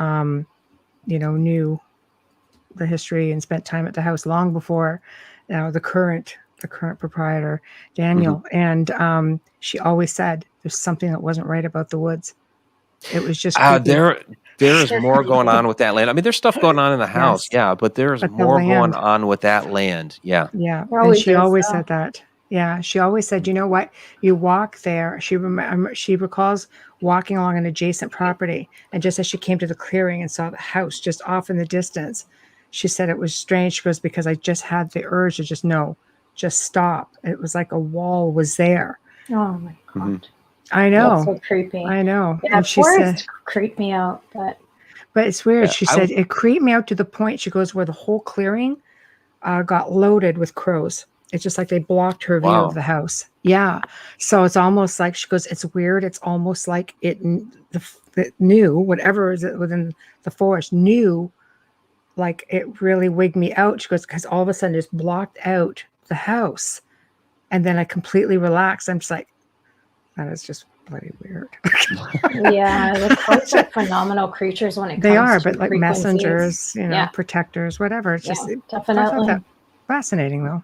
knew the history and spent time at the house long before the current proprietor, Daniel. And she always said there's something that wasn't right about the woods. It was just there's more going on with that land. I mean, there's stuff going on in the house, but there's more going on with that land. Yeah. And she always said that. Yeah, she always said, you know what? You walk there. She recalls walking along an adjacent property, and just as she came to the clearing and saw the house just off in the distance, she said it was strange. She goes, because I just had the urge to just stop. It was like a wall was there. Oh my God. I know. That's so creepy. I know. Yeah, and she said, creeped me out, but it's weird. She said it creeped me out to the point, she goes, where the whole clearing got loaded with crows. It's just like they blocked her view of the house. Yeah. So it's almost like, she goes, it's weird. It's almost like it knew, whatever is it within the forest, knew, like it really wigged me out. She goes, because all of a sudden just blocked out the house. And then I completely relaxed. I'm just like, that is just bloody weird. Yeah, the crows are phenomenal creatures when it comes to They are, but like frequencies. messengers, protectors, whatever. It's just definitely. Fascinating though.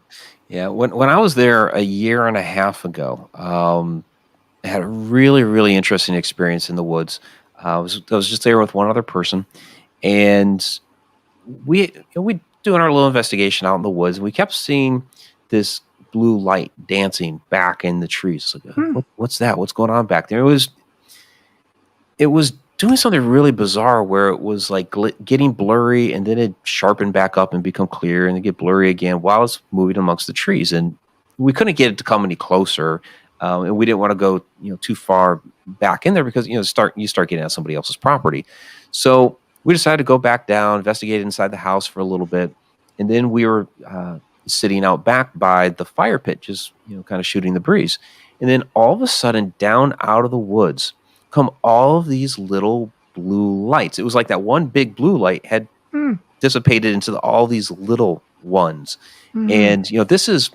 Yeah, when I was there a year and a half ago, I had a really, really interesting experience in the woods. I was just there with one other person, and we doing our little investigation out in the woods, and we kept seeing this blue light dancing back in the trees. Like, what's that? What's going on back there? It was doing something really bizarre where it was like getting blurry, and then it sharpened back up and become clear, and then get blurry again while it's moving amongst the trees. And we couldn't get it to come any closer, and we didn't want to go too far back in there because you start getting at somebody else's property. So we decided to go back down, investigate inside the house for a little bit, and then we were sitting out back by the fire pit, just kind of shooting the breeze. And then all of a sudden, down out of the woods come all of these little blue lights. It was like that one big blue light had dissipated into all these little ones. And this is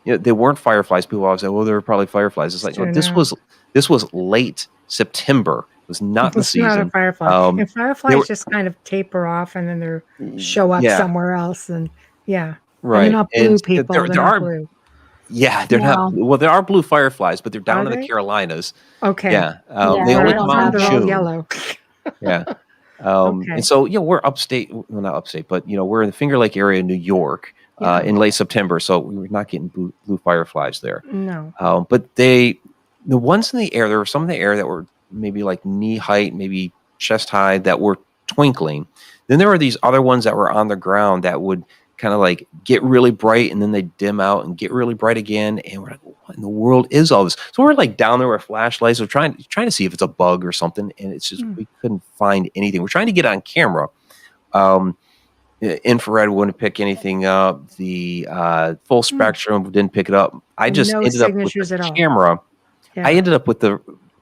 they weren't fireflies. People always say, well, they were probably fireflies. It's like this was late September. It was not the season. Not a firefly. And fireflies just kind of taper off and then they show up somewhere else. And right. They're not blue people. They're not blue. Yeah, they're not. Well, there are blue fireflies, but they're down in the Carolinas. Okay. Yeah. They only come out in June. Yellow. Yeah. And so, we're upstate, well, not upstate, but, we're in the Finger Lake area in New York in late September. So we were not getting blue fireflies there. No. But the ones in the air, there were some in the air that were maybe like knee height, maybe chest high, that were twinkling. Then there were these other ones that were on the ground that would kind of like get really bright and then they dim out and get really bright again. And we're like, what in the world is all this? So we're like down there with flashlights. We're trying to see if it's a bug or something. And it's just, we couldn't find anything. We're trying to get on camera. Infrared wouldn't pick anything up. The full spectrum didn't pick it up. I just ended up with the camera. I ended up with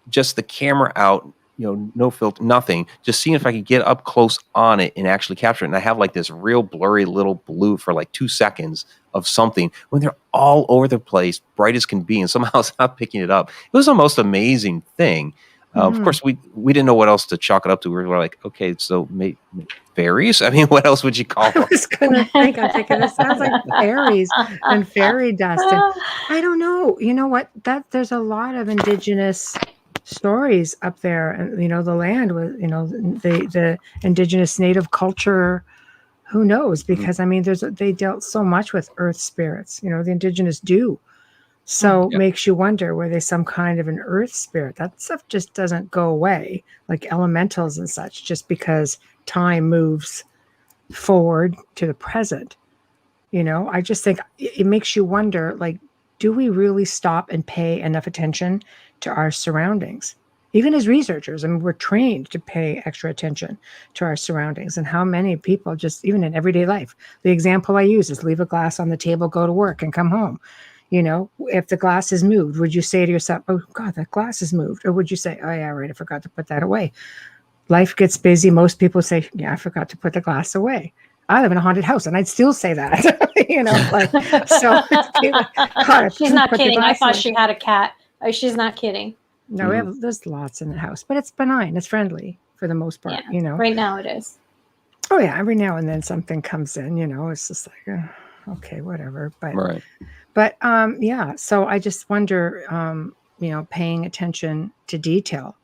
just the camera out, no filter, nothing. Just seeing if I could get up close on it and actually capture it. And I have like this real blurry little blue for like 2 seconds of something when they're all over the place, bright as can be, and somehow it's not picking it up. It was the most amazing thing. Of course, we didn't know what else to chalk it up to. We were like, okay, so fairies? I mean, what else would you call them? I was going to think, I'm thinking, this sounds like fairies and fairy dust. And I don't know. You know what? There's a lot of indigenous stories up there. And, the land was, the indigenous native culture, who knows? Because, I mean, they dealt so much with earth spirits. The indigenous do. So makes you wonder, were they some kind of an earth spirit? That stuff just doesn't go away, like elementals and such, just because time moves forward to the present. I just think it makes you wonder, like, do we really stop and pay enough attention to our surroundings? Even as researchers, I mean, we're trained to pay extra attention to our surroundings, and how many people just, even in everyday life, the example I use is leave a glass on the table, go to work and come home. If the glass is moved, would you say to yourself, oh God, that glass is moved? Or would you say, oh yeah, right, I forgot to put that away? Life gets busy. Most people say, yeah, I forgot to put the glass away. I live in a haunted house and I'd still say that, so she's not kidding. I thought she had a cat. Oh, she's not kidding. No, there's lots in the house, but it's benign. It's friendly for the most part, Right now it is. Oh yeah. Every now and then something comes in, it's just like, okay, whatever. But, right. But so I just wonder, paying attention to detail.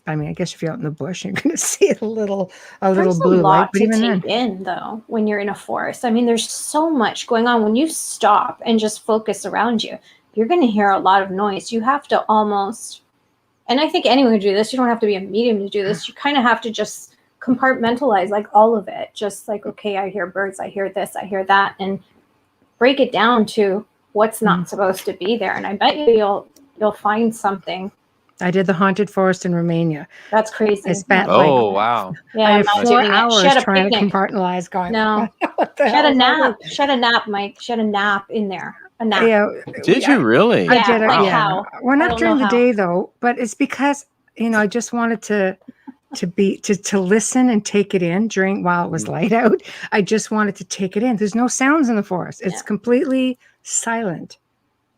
I mean, I guess if you're out in the bush, you're going to see a little blue light. But even then, in though, when you're in a forest, I mean, there's so much going on. When you stop and just focus around you, you're going to hear a lot of noise. You have to almost, and I think anyone can do this. You don't have to be a medium to do this. You kind of have to just compartmentalize like all of it. Just like, okay, I hear birds, I hear this, I hear that, and break it down to what's not supposed to be there. And I bet you'll find something. I did the haunted forest in Romania. That's crazy. I spent wow. Yeah, I had 4 hours trying to compartmentalize going. No. She had a nap. She had a nap, Mike. She had a nap in there. A nap. Yeah. Did you really? I did it. Like yeah. how? Well, not during the day though, but it's because, I just wanted to listen and take it in while it was light out. I just wanted to take it in. There's no sounds in the forest. It's completely silent,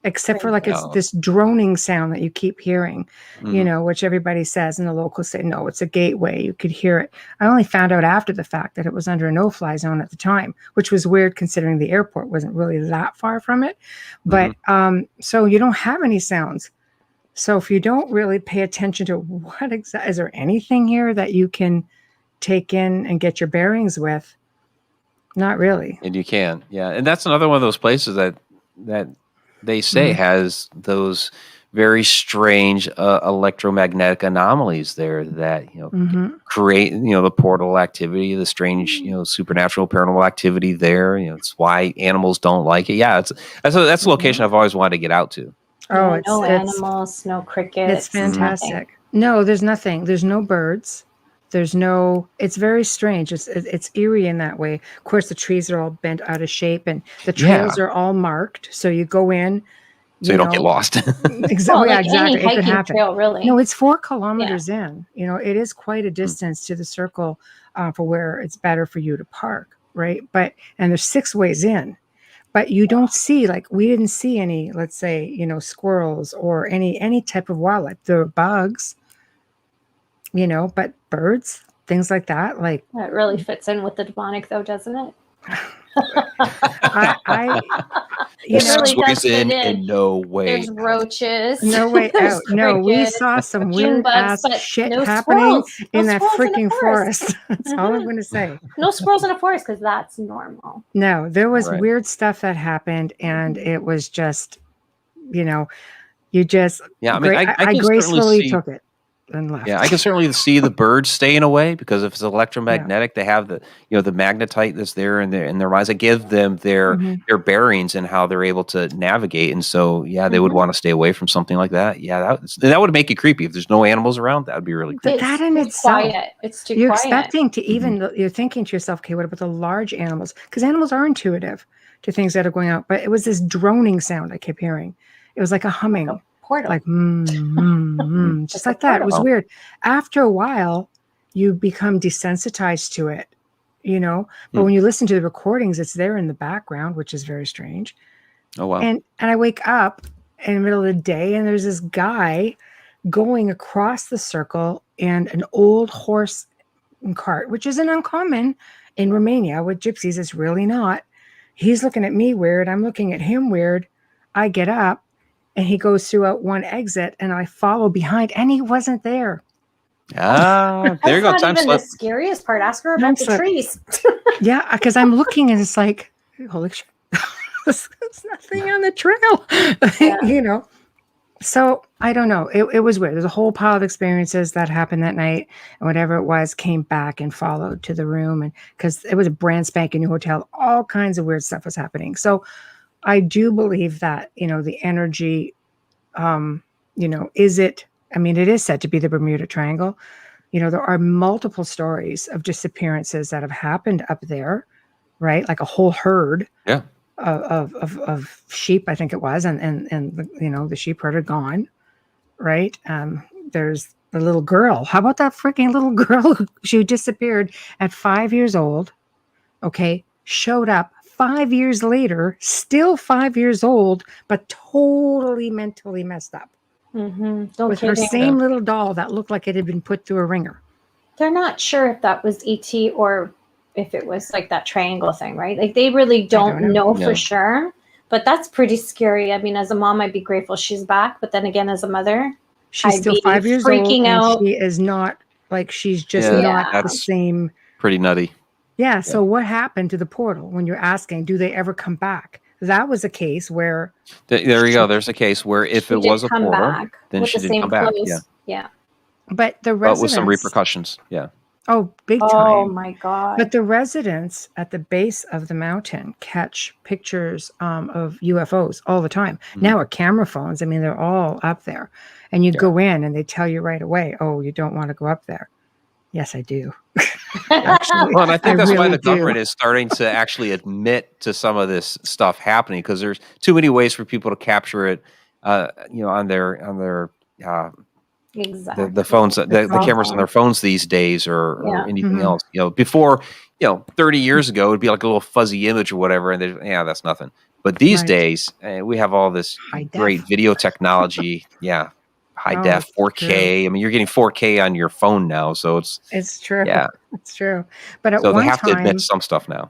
except for it's this droning sound that you keep hearing, which everybody says, and the locals say, no, it's a gateway. You could hear it. I only found out after the fact that it was under a no-fly zone at the time, which was weird considering the airport wasn't really that far from it. But so you don't have any sounds. So if you don't really pay attention to what exactly, is there anything here that you can take in and get your bearings with? Not really. And you can, yeah. And that's another one of those places that they say has those very strange electromagnetic anomalies there that create the portal activity, the strange supernatural paranormal activity there. It's why animals don't like it. Yeah, that's a location I've always wanted to get out to. Oh, it's animals, no crickets. It's fantastic. Nothing. No, there's nothing. There's no birds. It's very strange. It's eerie in that way. Of course, the trees are all bent out of shape and the trails are all marked. So you go in. So you don't get lost. Exactly. Any hiking trail, really. No, it's 4 kilometers in. It is quite a distance to the circle for where it's better for you to park, right? And there's 6 ways in. But you don't see, we didn't see any, let's say, squirrels or any type of wildlife. There are bugs, but birds, things like that. That really fits in with the demonic, though, doesn't it? Really does fit in no way. There's roaches. No way out. No, we saw some weird ass shit happening in that freaking forest. That's all I'm going to say. No squirrels in a forest because that's normal. No, there was weird stuff that happened, and it was just, you just. Yeah, I mean, I gracefully took it. and left. Yeah, I can certainly see the birds staying away because if it's electromagnetic, they have the the magnetite that's there in their minds. It gives them their bearings and how they're able to navigate. And so, they would want to stay away from something like that. Yeah, that would make it creepy. If there's no animals around, that would be really creepy. But that in It's itself, quiet. It's too you're quiet. expecting to even, you're thinking to yourself, okay, what about the large animals? Because animals are intuitive to things that are going out. But it was this droning sound I kept hearing. It was like a humming. Portal. Like just like that. It was weird. After a while, you become desensitized to it, But when you listen to the recordings, it's there in the background, which is very strange. Oh wow! And I wake up in the middle of the day, and there's this guy going across the circle and an old horse and cart, which isn't uncommon in Romania with gypsies. It's really not. He's looking at me weird. I'm looking at him weird. I get up. And he goes through out one exit, and I follow behind, and he wasn't there. Ah, there you go. That's Time not even slip. the scariest part. Ask her about the trees. Yeah, because I'm looking, and it's like, holy shit, there's nothing on the trail, So I don't know. It was weird. There's a whole pile of experiences that happened that night, and whatever it was came back and followed to the room, and because it was a brand spanking new hotel, all kinds of weird stuff was happening. So I do believe that, the energy, is it? I mean, it is said to be the Bermuda Triangle. There are multiple stories of disappearances that have happened up there, right? Like a whole herd of sheep, I think it was, and the sheep herd are gone, right? There's the little girl. How about that freaking little girl? She disappeared at 5 years old. Okay, showed up 5 years later, still 5 years old, but totally mentally messed up. With her same little doll that looked like it had been put through a ringer. They're not sure if that was ET or if it was like that triangle thing, right? Like they really don't know for sure. But that's pretty scary. I mean, as a mom, I'd be grateful she's back. But then again, as a mother, she's still 5 years old, and she is not like she's just not the same. Pretty nutty. Yeah. So what happened to the portal when you're asking, do they ever come back? That was a case where. There you go. There's a case where if it was a portal, then she didn't come back. Yeah. But the residents. But with some repercussions. Yeah. Oh, big time. Oh my God. But the residents at the base of the mountain catch pictures of UFOs all the time. Now with camera phones, I mean, they're all up there. And you go in and they tell you right away, oh, you don't want to go up there. Yes, I do. Actually, well, and I think that's why the government is starting to actually admit to some of this stuff happening, because there's too many ways for people to capture it, on their exactly. the phones, the cameras on their phones these days, or anything else. Before, 30 years ago, it'd be like a little fuzzy image or whatever, and that's nothing. But these days, we have all this great video technology. Yeah. High def, 4K. True. I mean, you're getting 4K on your phone now, so it's true. Yeah, it's true. But at so one they have time, to admit some stuff now.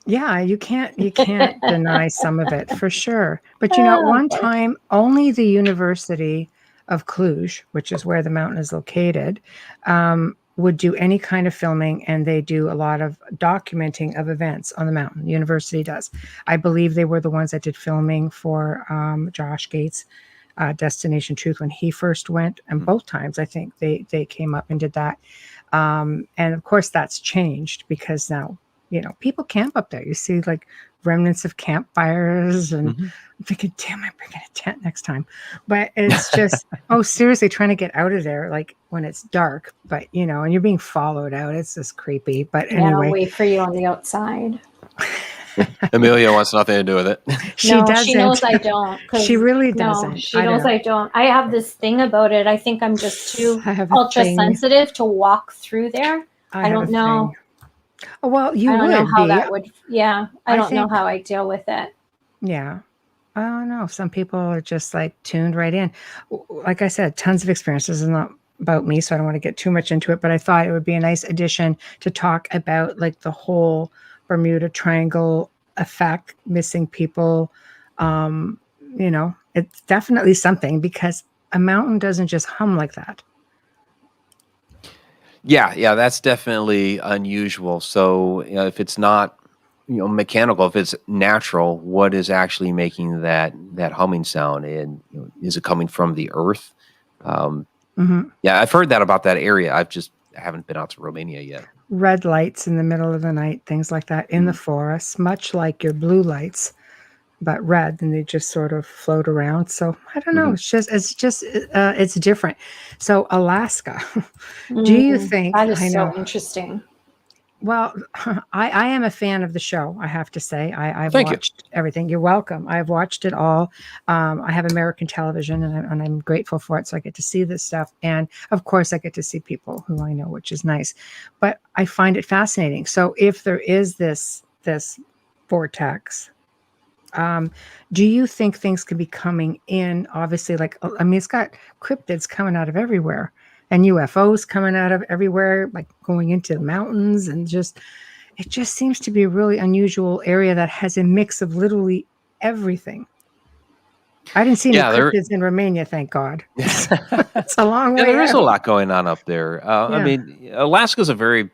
Yeah, you can't deny some of it for sure. But at one time, only the University of Cluj, which is where the mountain is located, would do any kind of filming, and they do a lot of documenting of events on the mountain. The university does. I believe they were the ones that did filming for Josh Gates. Destination Truth when he first went, and both times I think they came up and did that, and of course that's changed because now people camp up there. You see like remnants of campfires, and I'm thinking, damn, I'm bringing a tent next time. But it's just seriously trying to get out of there like when it's dark, but and you're being followed out. It's just creepy. But anyway, I'll wait for you on the outside. Amelia wants nothing to do with it. She doesn't. She knows I don't. She really doesn't. She knows I don't. I have this thing about it. I think I'm just too ultra sensitive to walk through there. I don't know. Oh, well, you would. I don't know how that would. Yeah, I don't know how I deal with it. Yeah. I don't know. Some people are just like tuned right in. Like I said, tons of experiences. It's not about me, so I don't want to get too much into it, but I thought it would be a nice addition to talk about like the whole Bermuda Triangle effect, missing people. It's definitely something, because a mountain doesn't just hum like that. Yeah, that's definitely unusual. So if it's not mechanical, if it's natural, what is actually making that humming sound? And is it coming from the earth? Yeah, I've heard that about that area. I haven't been out to Romania yet. Red lights in the middle of the night, things like that in the forest, much like your blue lights, but red, and they just sort of float around. So I don't know. It's different. So Alaska, do you think? That is I know. so interesting. Well, I am a fan of the show, I have to say. I've Thank you. watched everything. You're welcome. I've watched it all. I have American television, and I'm grateful for it. So I get to see this stuff. And of course, I get to see people who I know, which is nice. But I find it fascinating. So if there is this vortex, do you think things could be coming in? Obviously, it's got cryptids coming out of everywhere. And UFOs coming out of everywhere, like going into the mountains, and it just seems to be a really unusual area that has a mix of literally everything. I didn't see any cryptids in Romania, thank God. It's a long way. There is out. a lot going on up there. I mean, Alaska's a very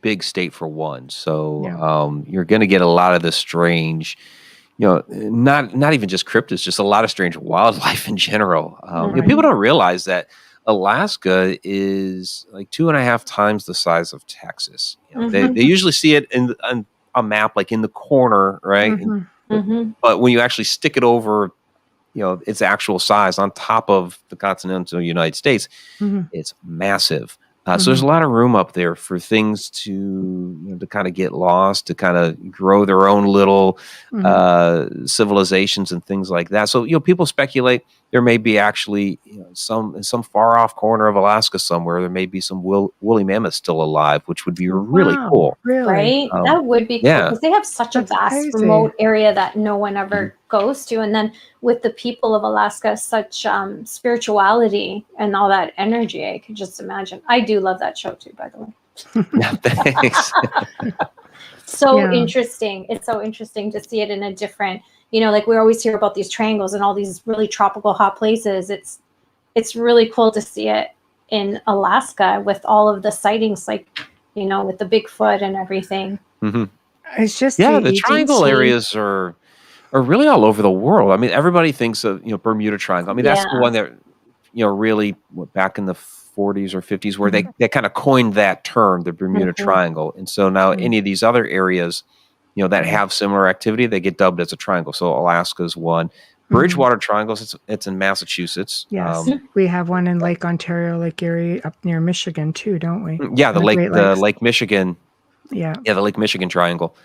big state for one, so you're going to get a lot of the strange. Not even just cryptids, just a lot of strange wildlife in general. People don't realize that Alaska is like 2.5 times the size of Texas. They usually see it on a map, like in the corner, right? But when you actually stick it over, its actual size on top of the continental United States, it's massive. So there's a lot of room up there for things to kind of get lost, to kind of grow their own little civilizations and things like that. So people speculate there may be actually in some far off corner of Alaska somewhere there may be some woolly mammoths still alive, which would be really cool. Right? That would be cool because they have such a vast, remote area that no one ever goes to. And then with the people of Alaska, such spirituality and all that energy, I could just imagine. I do love that show too, by the way. Yeah, thanks. Interesting. It's so interesting to see it in a different, like we always hear about these triangles and all these really tropical hot places. It's really cool to see it in Alaska with all of the sightings, like, with the Bigfoot and everything. It's just the triangle areas are really all over the world. I mean, everybody thinks of Bermuda Triangle. I mean, that's the one that really back in the 40s or 50s where they kind of coined that term, the Bermuda Triangle. And so now any of these other areas that have similar activity, they get dubbed as a triangle. So Alaska's one. Bridgewater Triangles, it's in Massachusetts. Yes, we have one in Lake Ontario, Lake Erie, up near Michigan too, don't we? Yeah, the Lake Michigan. Yeah, the Lake Michigan Triangle,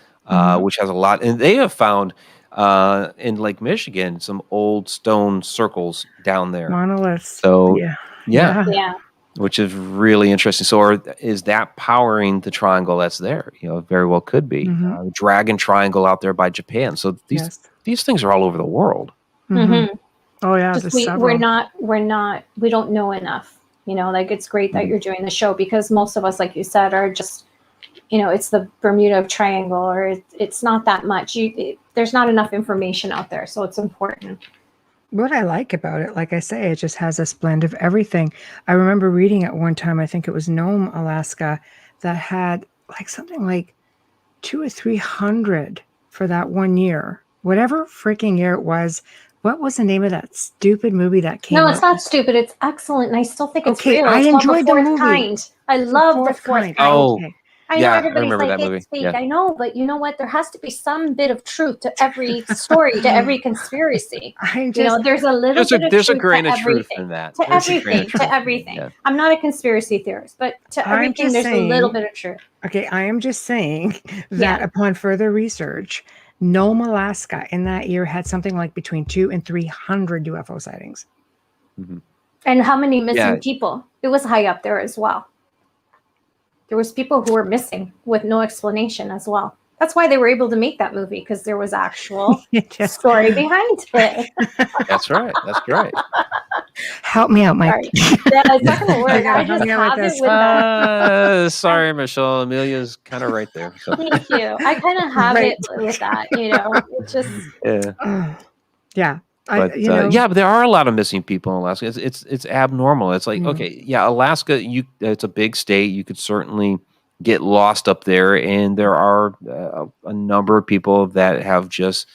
which has a lot. And they have found in Lake Michigan some old stone circles down there. Monoliths. So yeah. Which is really interesting. So is that powering the triangle that's there? Very well could be. Dragon Triangle out there by Japan. So these things are all over the world. Oh yeah, we don't know enough. Like it's great that you're doing the show because most of us, like you said, are just, it's the Bermuda Triangle or it's not that much. There's not enough information out there, so it's important. What I like about it, like I say, it just has a blend of everything. I remember reading at one time, I think it was Nome, Alaska, that had something like 200 or 300 for that one year. Whatever freaking year it was. What was the name of that stupid movie that came out? No, it's not stupid. It's excellent. And I still think it's real. I enjoyed the movie. Kind. I love the fourth kind. Oh, I know everybody's like, it's fake. I know, but you know what? There has to be some bit of truth to every story, to every conspiracy. There's a little bit of truth. There's a grain of truth in that. To everything. Yeah. I'm not a conspiracy theorist, but to everything, there's a little bit of truth. Okay, I am just saying that upon further research, Nome, Alaska, in that year had something like between 200 and 300 UFO sightings. And how many missing people? It was high up there as well. There was people who were missing with no explanation as well. That's why they were able to make that movie, because there was actual story behind it. That's right. Help me out, Mike. Sorry. Yeah, it's not going to work. I just have it with that. Sorry, Michelle. Amelia's kind of right there. So. Thank you. I kind of have it with that, It's just... Yeah. But but there are a lot of missing people in Alaska. It's abnormal. It's like Alaska. It's a big state. You could certainly get lost up there, and there are a number of people that have just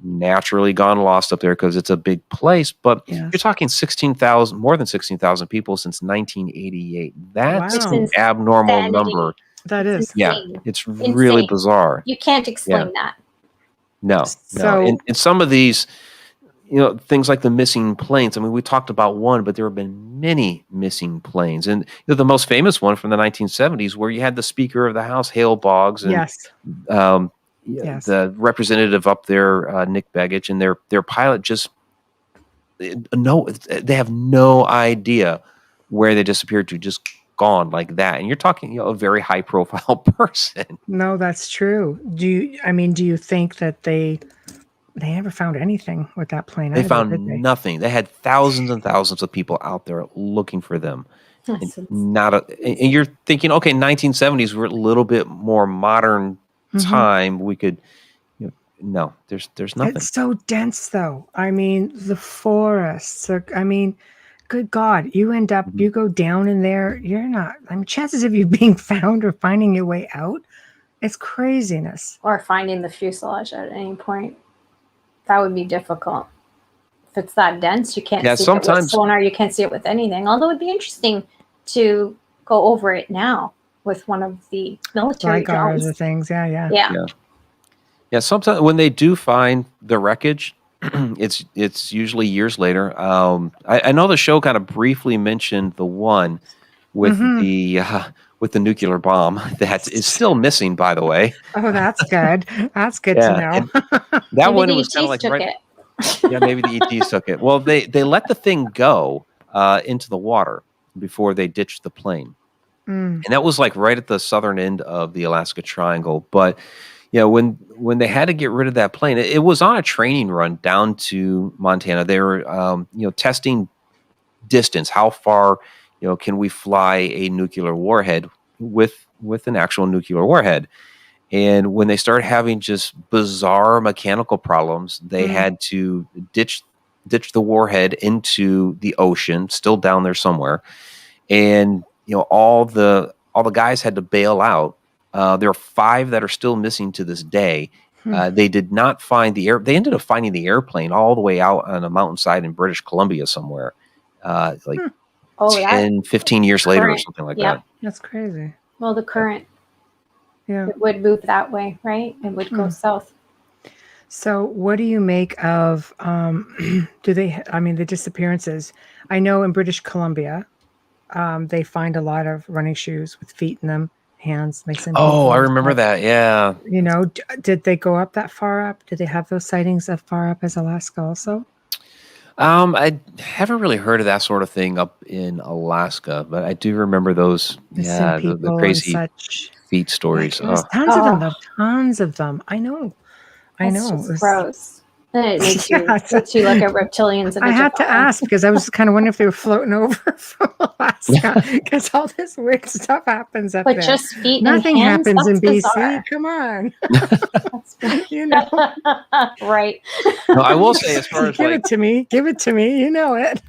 naturally gone lost up there because it's a big place. But Yes. you're talking 16,000, more than 16,000 people since 1988. That's Wow. an It's abnormal insanity. number. That It's is. Yeah, insane. it's really Insane. bizarre. You can't explain that. No. So- And some of these, things like the missing planes. I mean, we talked about one, but there have been many missing planes. And the most famous one from the 1970s, where you had the Speaker of the House, Hale Boggs, and Yes. Yes. the representative up there, Nick Begich, and their pilot just they have no idea where they disappeared to, just gone like that. And you're talking, a very high profile person. No, that's true. Do you think that they never found anything with that plane? They either, found did they? nothing. They had thousands and thousands of people out there looking for them. Yes, And and you're thinking, okay, 1970s, we're a little bit more modern Mhm. time. We could, no, there's nothing. It's so dense, though. I mean, the forests. Good God, you end up, Mhm. you go down in there. You're not. Chances of you being found or finding your way out, it's craziness. Or finding the fuselage at any point. That would be difficult. If it's that dense, you can't see it with sometimes- sonar. You can't see it with anything. Although it'd be interesting to go over it now with one of the military Like drones. or things. Yeah. Yeah, sometimes when they do find the wreckage, it's usually years later. I know the show kind of briefly mentioned the one with Mhm. with the nuclear bomb that is still missing, by the way. Oh, that's good. That's good Yeah, to know. That Maybe one, it the was kind of ETs like took right. it. Yeah, maybe the ETs took it. Well, they let the thing go into the water before they ditched the plane. Mm. And that was like right at the southern end of the Alaska Triangle. But when they had to get rid of that plane, it was on a training run down to Montana. They were testing distance, how far can we fly a nuclear warhead with an actual nuclear warhead. And when they started having just bizarre mechanical problems, they had to ditch the warhead into the ocean, still down there somewhere. And all the guys had to bail out. There are 5 that are still missing to this day. They did not find they ended up finding the airplane all the way out on a mountainside in British Columbia somewhere, 15 years later or Current. something like Yep. that. That's crazy. Well, the current Yeah. it would move that way, right? It would go south. So, what do you make of the disappearances? I know in British Columbia, they find a lot of running shoes with feet in them, hands missing. Oh, people I and remember stuff. that. Yeah. Did they go up that far up? Did they have those sightings as far up as Alaska also? I haven't really heard of that sort of thing up in Alaska, but I do remember those. Missing The people and crazy such. feet stories. There's Oh. tons of them, though. Tons of them. I know. It's It just was- gross. Then it makes Yeah, you it's- look at reptilians. In a I had to different way. ask because I was kind of wondering if they were floating over from Alaska because all this weird stuff happens up But there. just feet Nothing and hands, happens in that's BC. bizarre. Come on, That's bizarre. Right. No, I will say, as far as give like it to me. Give it to me. You know it.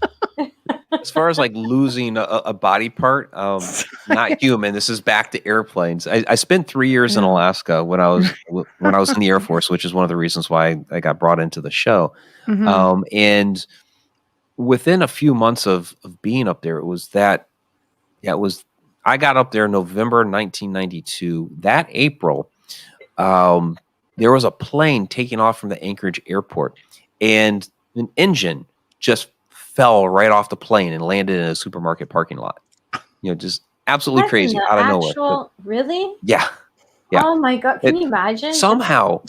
as far as like losing a body part, not human. This is back to airplanes. I spent 3 years in Yeah. Alaska when I was in the Air Force, which is one of the reasons why I got brought into the show. Mhm. And within a few months of being up there, I got up there November 1992. That April, there was a plane taking off from the Anchorage airport, and an engine just fell right off the plane and landed in a supermarket parking lot. Just absolutely What in crazy the out of nowhere. actual- Really? Yeah. Yeah. Oh my God. Can you imagine? Somehow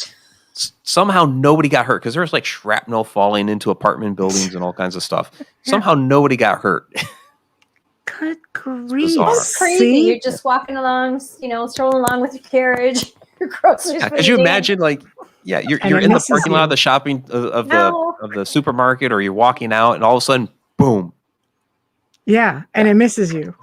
nobody got hurt because there was like shrapnel falling into apartment buildings and all kinds of stuff. Somehow nobody got hurt. Good grief. bizarre. That's crazy. See? You're just walking along, strolling along with your carriage, your groceries. for Could the you day. imagine, like, yeah, you're And it in the misses parking lot you. of the shopping of No. the supermarket, or you're walking out, and all of a sudden, boom. Yeah, and it misses you.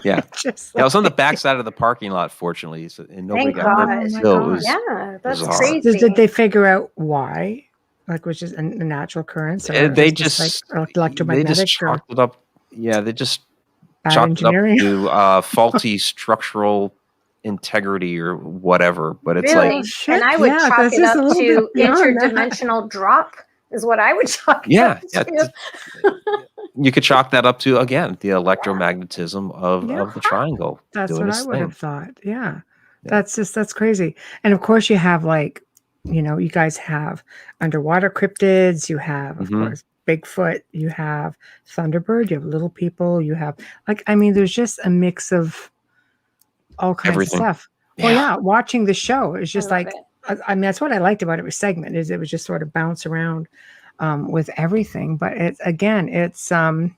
Yeah. Just Yeah, I was on the like- back side of the parking lot, fortunately, and nobody Thank got hurt. God. Oh my Still, it was- Yeah, that's bizarre. crazy. Did they figure out why? Like, which is a natural occurrence? Or they is just this like they electromagnetic just or chalked it up. Yeah, they just bad chalked it up engineering? to faulty structural integrity or whatever, but it's Really? like, Shit, And I would yeah, chalk that's it just a up little to bit beyond that. interdimensional drop is what I would chalk it yeah, up to. you could chalk that up to, again, the electromagnetism Yeah. of the triangle That's doing what I its would thing. have thought. Yeah. Yeah. That's crazy. And of course you have like, you guys have underwater cryptids, you have, of Mhm. course, Bigfoot, you have Thunderbird, you have little people, you have like, I mean, there's just a mix of all kinds Everything. of stuff. Well, yeah, watching the show is just love like, it. I mean, that's what I liked about it was segment is it was just sort of bounce around with everything. But it's I'm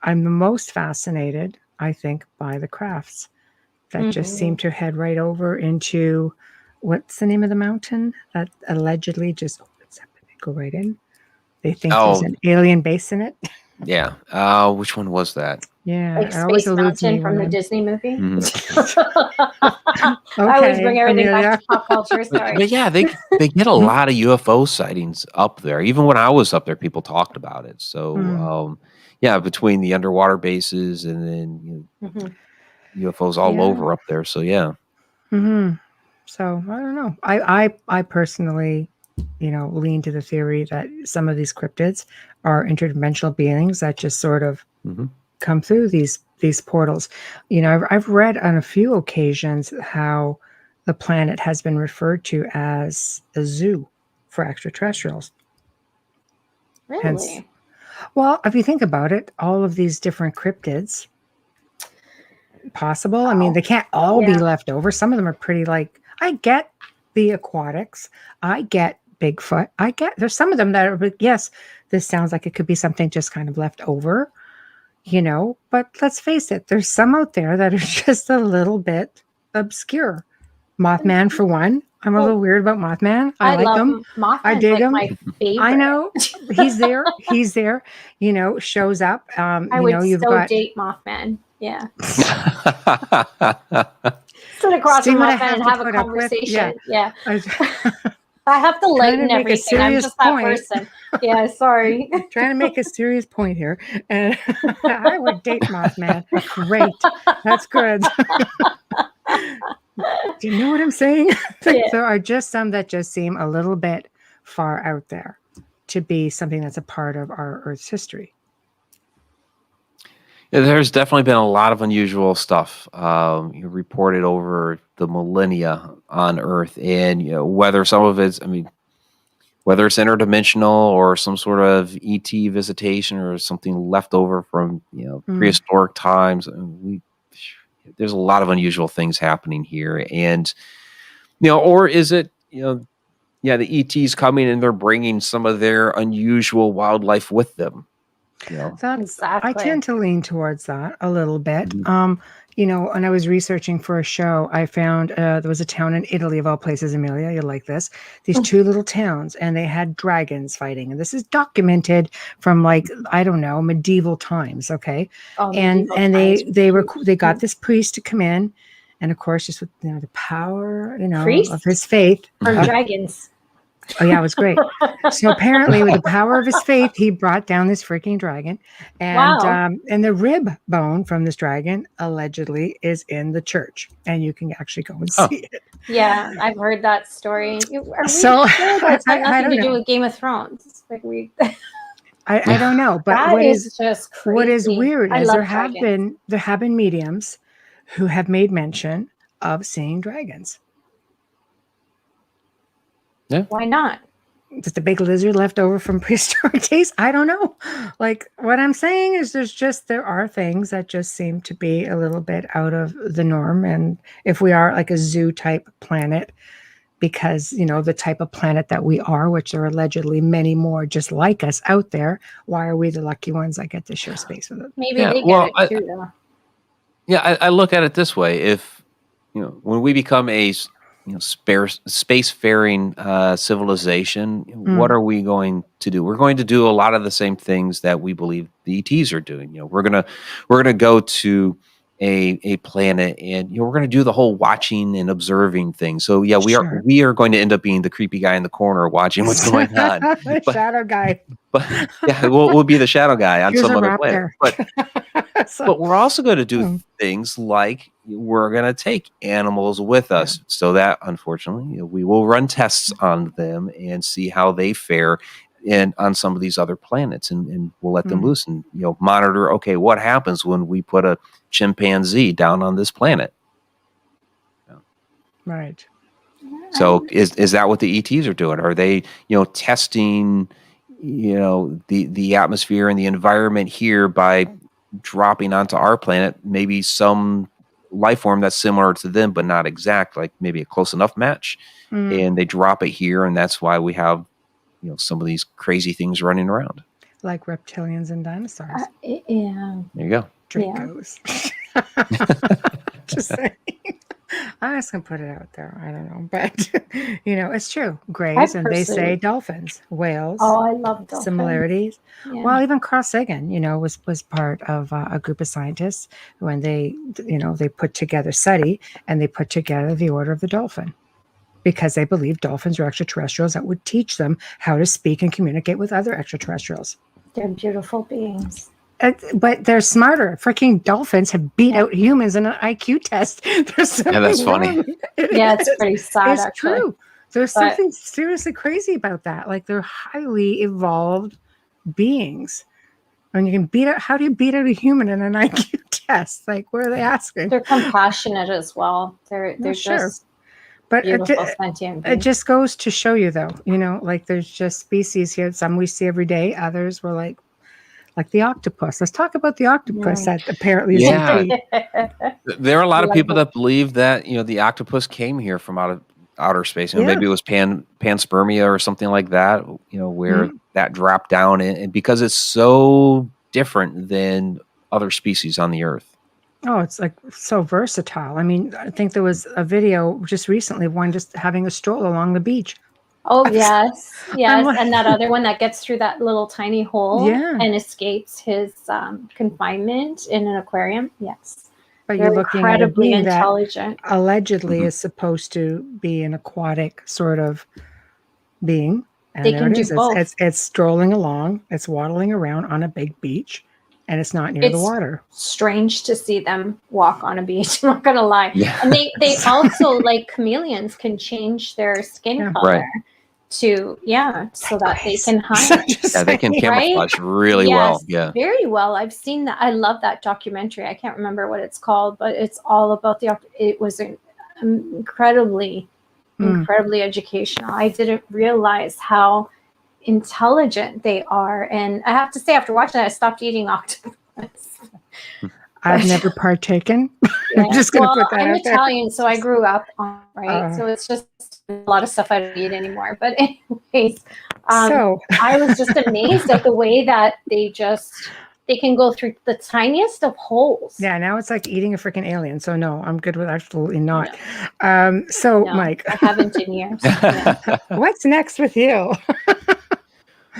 the most fascinated, I think, by the crafts that just seem to head right over into what's the name of the mountain that allegedly just opens up and they go right in. They think there's Oh, an alien base in it. yeah. Which one was that? Yeah, Like it always Space eludes me Mountain from when the I'm Disney movie. Mhm. I always bring okay, everything back Amelia. to pop culture. Sorry. But yeah, they get a lot of UFO sightings up there. Even when I was up there, people talked about it. So yeah, between the underwater bases and then UFOs all Yeah. over up there. So yeah. So I don't know. I personally, lean to the theory that some of these cryptids are interdimensional beings that just sort of come through these portals. I've read on a few occasions how the planet has been referred to as a zoo for extraterrestrials. Really? Hence, well, if you think about it, all of these different cryptids possible. I mean, they can't all be left over. Some of them are pretty like, I get the aquatics. I get Bigfoot. There's some of them that are, but yes, this sounds like it could be something just kind of left over, but let's face it, there's some out there that are just a little bit obscure. Mothman, for one. I'm a little weird about Mothman. I like love him. Mothman's I dig him. my favorite. I know he's there. He's there. Shows up. I would date Mothman. Yeah. Sit across from Mothman and have a conversation. Yeah. I have to lighten everything. I'm just that person. Yeah, sorry. Trying to make a serious point here. And I would date Mothman. Great. That's good. Do you know what I'm saying? There are just some that just seem a little bit far out there to be something that's a part of our Earth's history. Yeah, there's definitely been a lot of unusual stuff reported over the millennia on Earth, and whether some of it's, whether it's interdimensional or some sort of ET visitation or something left over from prehistoric times. There's a lot of unusual things happening here, and or is it the ETs coming and they're bringing some of their unusual wildlife with them? I tend to lean towards that a little bit. When I was researching for a show, I found there was a town in Italy, of all places, Amelia, you'll like this. These two little towns, and they had dragons fighting. And this is documented from medieval times. Okay. And they got this priest to come in. And of course, just with the power, of his faith. Or dragons. Oh yeah, it was great. So apparently, with the power of his faith, he brought down this freaking dragon, and and the rib bone from this dragon allegedly is in the church, and you can actually go and see it. Yeah, I've heard that story. Are we So sure that's got nothing to do know. with Game of Thrones? Like I don't know, but that is just crazy. What is weird is there have dragons. been mediums who have made mention of seeing dragons. Yeah. Why not? Just a big lizard left over from prehistoric days? I don't know. Like, what I'm saying is there are things that just seem to be a little bit out of the norm. And if we are like a zoo type planet, because, the type of planet that we are, which there are allegedly many more just like us out there, why are we the lucky ones that get to share space with it? Maybe they get it too, though. Yeah, I look at it this way. If, when we become a spacefaring civilization, what are we going to do? We're going to do a lot of the same things that we believe the ETs are doing. We're gonna go to a planet, and we're gonna do the whole watching and observing thing. So yeah, we are going to end up being the creepy guy in the corner watching what's going on. Shadow guy. But yeah, we'll be the shadow guy on some other planet. But we're also going to do things like we're going to take animals with us so that, unfortunately, we will run tests on them and see how they fare on some of these other planets, and we'll let them loose and monitor. Okay, what happens when we put a chimpanzee down on this planet? Right. So is that what the ETs are doing? Are they testing the atmosphere and the environment here by dropping onto our planet maybe some life form that's similar to them but not exact, like maybe a close enough match, and they drop it here, and that's why we have some of these crazy things running around, like reptilians and dinosaurs. Yeah. There you go. Dracos. Just saying. I was gonna put it out there. I don't know, but it's true. Grays, and they say dolphins, whales. Oh, I love dolphins. Similarities. Yeah. Well, even Carl Sagan, was part of a group of scientists when they put together SETI, and they put together the Order of the Dolphin, because they believed dolphins were extraterrestrials that would teach them how to speak and communicate with other extraterrestrials. They're beautiful beings. But they're smarter. Freaking dolphins have beat out humans in an IQ test. That's funny. It's pretty sad. It's actually. true. There's something seriously crazy about that. Like, they're highly evolved beings. And you can how do you beat out a human in an IQ test? Like, what are they asking? They're compassionate as well. They're just but beautiful sentient beings. It just goes to show you, though, like, there's just species here. Some we see every day. Others were like the octopus. Let's talk about the octopus that apparently is There are a lot of people that believe that the octopus came here from out of outer space. Maybe it was panspermia or something like that. Where that dropped down, and because it's so different than other species on the Earth. Oh, it's like so versatile. I mean, I think there was a video just recently of one just having a stroll along the beach. Oh, yes. And that other one that gets through that little tiny hole and escapes his confinement in an aquarium. Yes. But They're you're looking incredibly at a being intelligent. That allegedly is supposed to be an aquatic sort of being. And they can do both. It's strolling along. It's waddling around on a big beach. And it's not near the water. Strange to see them walk on a beach. I'm not going to lie. Yeah. And they also, like chameleons, can change their skin color to, so that they can hide. They can camouflage really well. Yeah. Very well. I've seen that. I love that documentary. I can't remember what it's called, but it's all about it was incredibly educational. I didn't realize how intelligent they are, and I have to say, after watching that, I stopped eating octopus. I've never partaken. I'm just going to put that I'm out Italian, so I grew up on so it's just a lot of stuff I don't eat anymore. But anyways, I was just amazed at the way that they can go through the tiniest of holes. Yeah, now it's like eating a freaking alien. So no, I'm good with absolutely not. Mike, I haven't in years. What's next with you?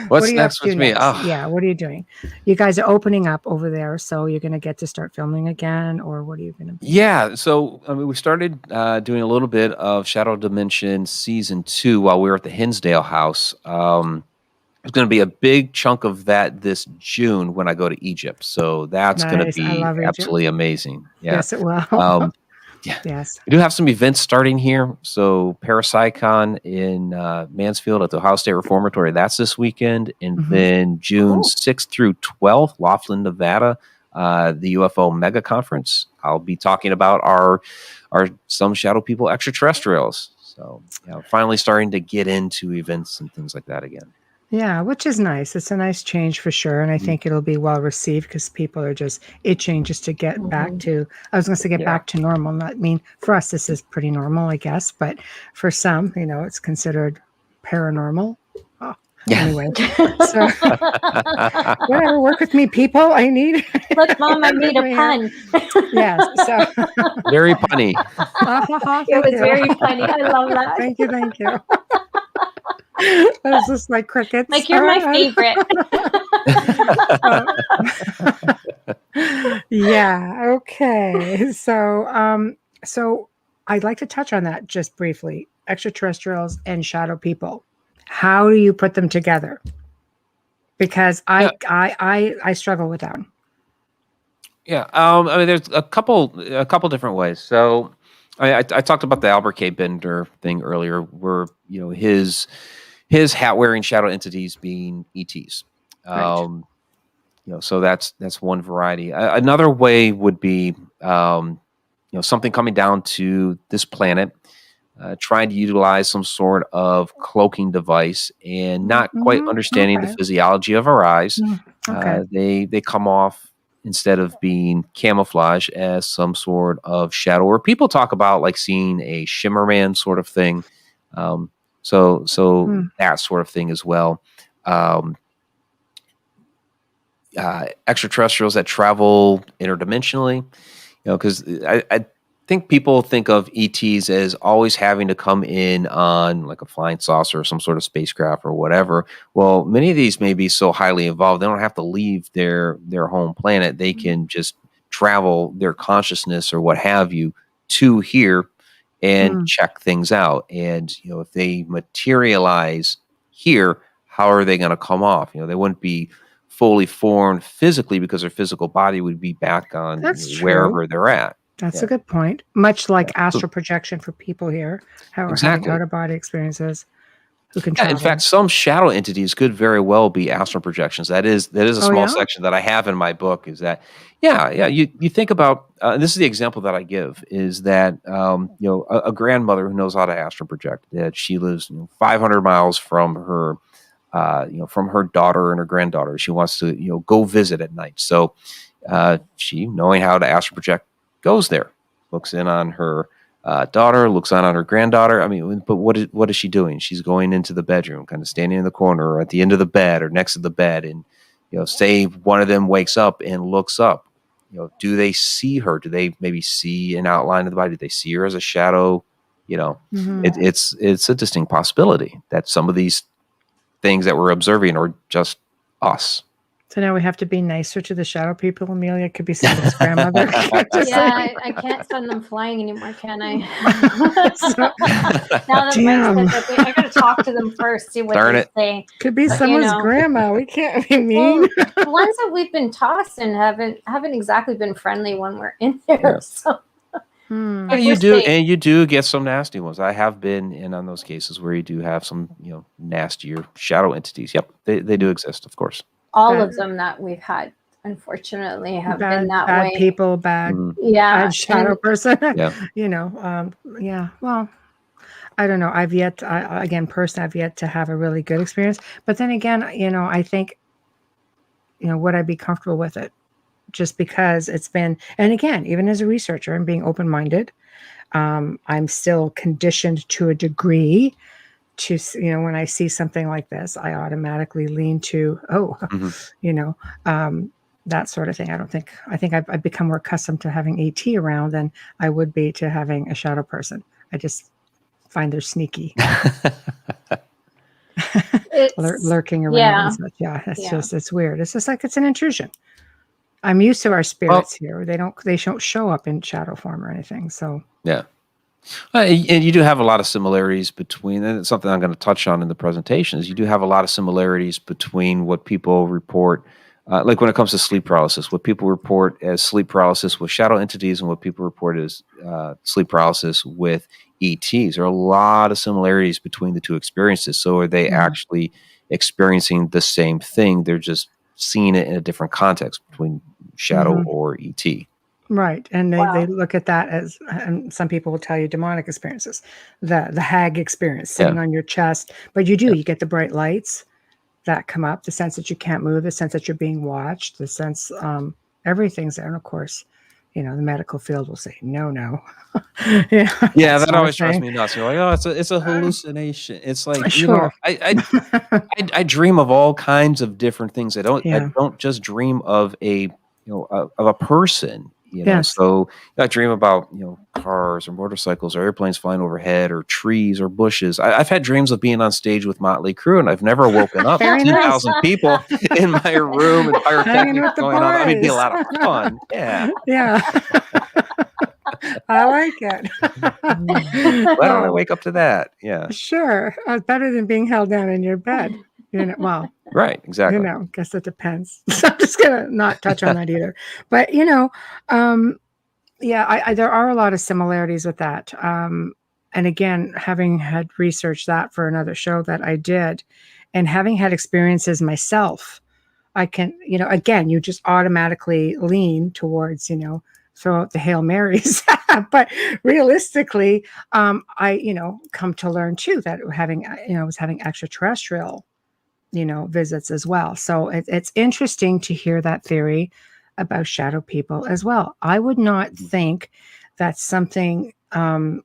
What's next with me? Oh. Yeah, what are you doing? You guys are opening up over there, so you're going to get to start filming again, or what are you going to be? Yeah, so we started doing a little bit of Shadow Dimension Season 2 while we were at the Hinsdale House. There's going to be a big chunk of that this June when I go to Egypt, so that's going to be absolutely amazing. Yeah. Yes, it will. Yeah. Yes. We do have some events starting here. So Parapsychon in Mansfield at the Ohio State Reformatory, that's this weekend. And then June 6th through 12th, Laughlin, Nevada, the UFO Mega Conference. I'll be talking about our Some Shadow People extraterrestrials. So finally starting to get into events and things like that again. Yeah, which is nice. It's a nice change for sure. And I think it'll be well received because people are just itching just to get back to, I was going to say get back to normal. I mean, for us, this is pretty normal, I guess. But for some, it's considered paranormal. Oh, anyway, so whatever, work with me, people. I need. Look, Mom, I made a pun. Yes. So very punny. It was very funny. I love that. Thank you. That was just like crickets. Like, you're my favorite. Yeah. Okay. So I'd like to touch on that just briefly. Extraterrestrials and shadow people. How do you put them together? Because I struggle with that. Yeah, I mean, there's a couple different ways. So, I talked about the Albert K. Bender thing earlier, where his hat wearing shadow entities being ETs. Right. So that's one variety. Another way would be something coming down to this planet, trying to utilize some sort of cloaking device and not quite understanding the Okay. physiology of our eyes. Okay. They come off, instead of being camouflage, as some sort of shadow, or people talk about like seeing a shimmer man sort of thing. So that sort of thing as well. Um, Extraterrestrials that travel interdimensionally, because I think people think of ETs as always having to come in on like a flying saucer or some sort of spacecraft or whatever. Well, many of these may be so highly evolved, they don't have to leave their home planet. They can just travel their consciousness or what have you to here and check things out. And, if they materialize here, how are they going to come off? They wouldn't be fully formed physically, because their physical body would be back on That's wherever they're at. That's Yeah. a good point. Much like Yeah. astral projection for people here, how we're having Exactly. out of body experiences who can Yeah, travel. in fact, some shadow entities could very well be astral projections. That is a small section that I have in my book. Is that, yeah. You think about, and this is the example that I give, is that a grandmother who knows how to astral project, that she lives 500 miles from her, from her daughter and her granddaughter. She wants to go visit at night. So she, knowing how to astral project, goes there, looks in on her daughter, looks on her granddaughter. I mean, but what is she doing? She's going into the bedroom, kind of standing in the corner or at the end of the bed or next to the bed, and say one of them wakes up and looks up. Do they see her? Do they maybe see an outline of the body? Do they see her as a shadow? It's a distinct possibility that some of these things that we're observing are just us. So now we have to be nicer to the shadow people, Amelia. It could be somebody's grandmother. Yeah, I can't send them flying anymore, can I? Now that Mike said that, I got to talk to them first, see what they say. Could be someone's grandma. We can't be mean. Well, the ones that we've been tossing haven't exactly been friendly when we're in there. Yeah. So. You do get some nasty ones. I have been in on those cases where you do have some nastier shadow entities. Yep, they do exist, of course. All of them that we've had, unfortunately, have been that way. Bad people, bad shadow person. Yeah. Yeah. Well, I don't know. I've yet to have a really good experience. But then again, I think, would I be comfortable with it? Just because it's been, and again, even as a researcher and being open-minded, I'm still conditioned to a degree to, when I see something like this, I automatically lean to, that sort of thing. I think I've become more accustomed to having AT around than I would be to having a shadow person. I just find they're sneaky. Lurking around and such. Yeah, it's weird. It's just like it's an intrusion. I'm used to our spirits here. They don't show up in shadow form or anything. So yeah. And you do have a lot of similarities between, and it's something I'm going to touch on in the presentation, is you do have a lot of similarities between what people report, like when it comes to sleep paralysis, what people report as sleep paralysis with shadow entities and what people report as sleep paralysis with ETs. There are a lot of similarities between the two experiences. So are they actually experiencing the same thing? They're just seeing it in a different context between shadow or ET. Right. And they look at that as, and some people will tell you demonic experiences, the hag experience sitting on your chest. But you get the bright lights that come up, the sense that you can't move, the sense that you're being watched, the sense everything's there. And of course, the medical field will say, no. That always drives me nuts. You're like, oh, it's a hallucination. It's like, I dream of all kinds of different things. I don't just dream of a person. So I dream about cars or motorcycles or airplanes flying overhead or trees or bushes. I've had dreams of being on stage with Motley Crue, and I've never woken up 2,000 people in my room and pyrotechnics going on. I mean, it'd be a lot of fun. Yeah. I like it. Why don't I wake up to that? Yeah. Sure. Better than being held down in your bed. Well, Right. Exactly. guess it depends. So I'm just going to not touch on that either. But, yeah, there are a lot of similarities with that. And again, having had researched that for another show that I did and having had experiences myself, I can, again, you just automatically lean towards, throw out the Hail Marys. But realistically, I, come to learn too that was having extraterrestrial, visits as well. So it's interesting to hear that theory about shadow people as well. I would not think that's something, I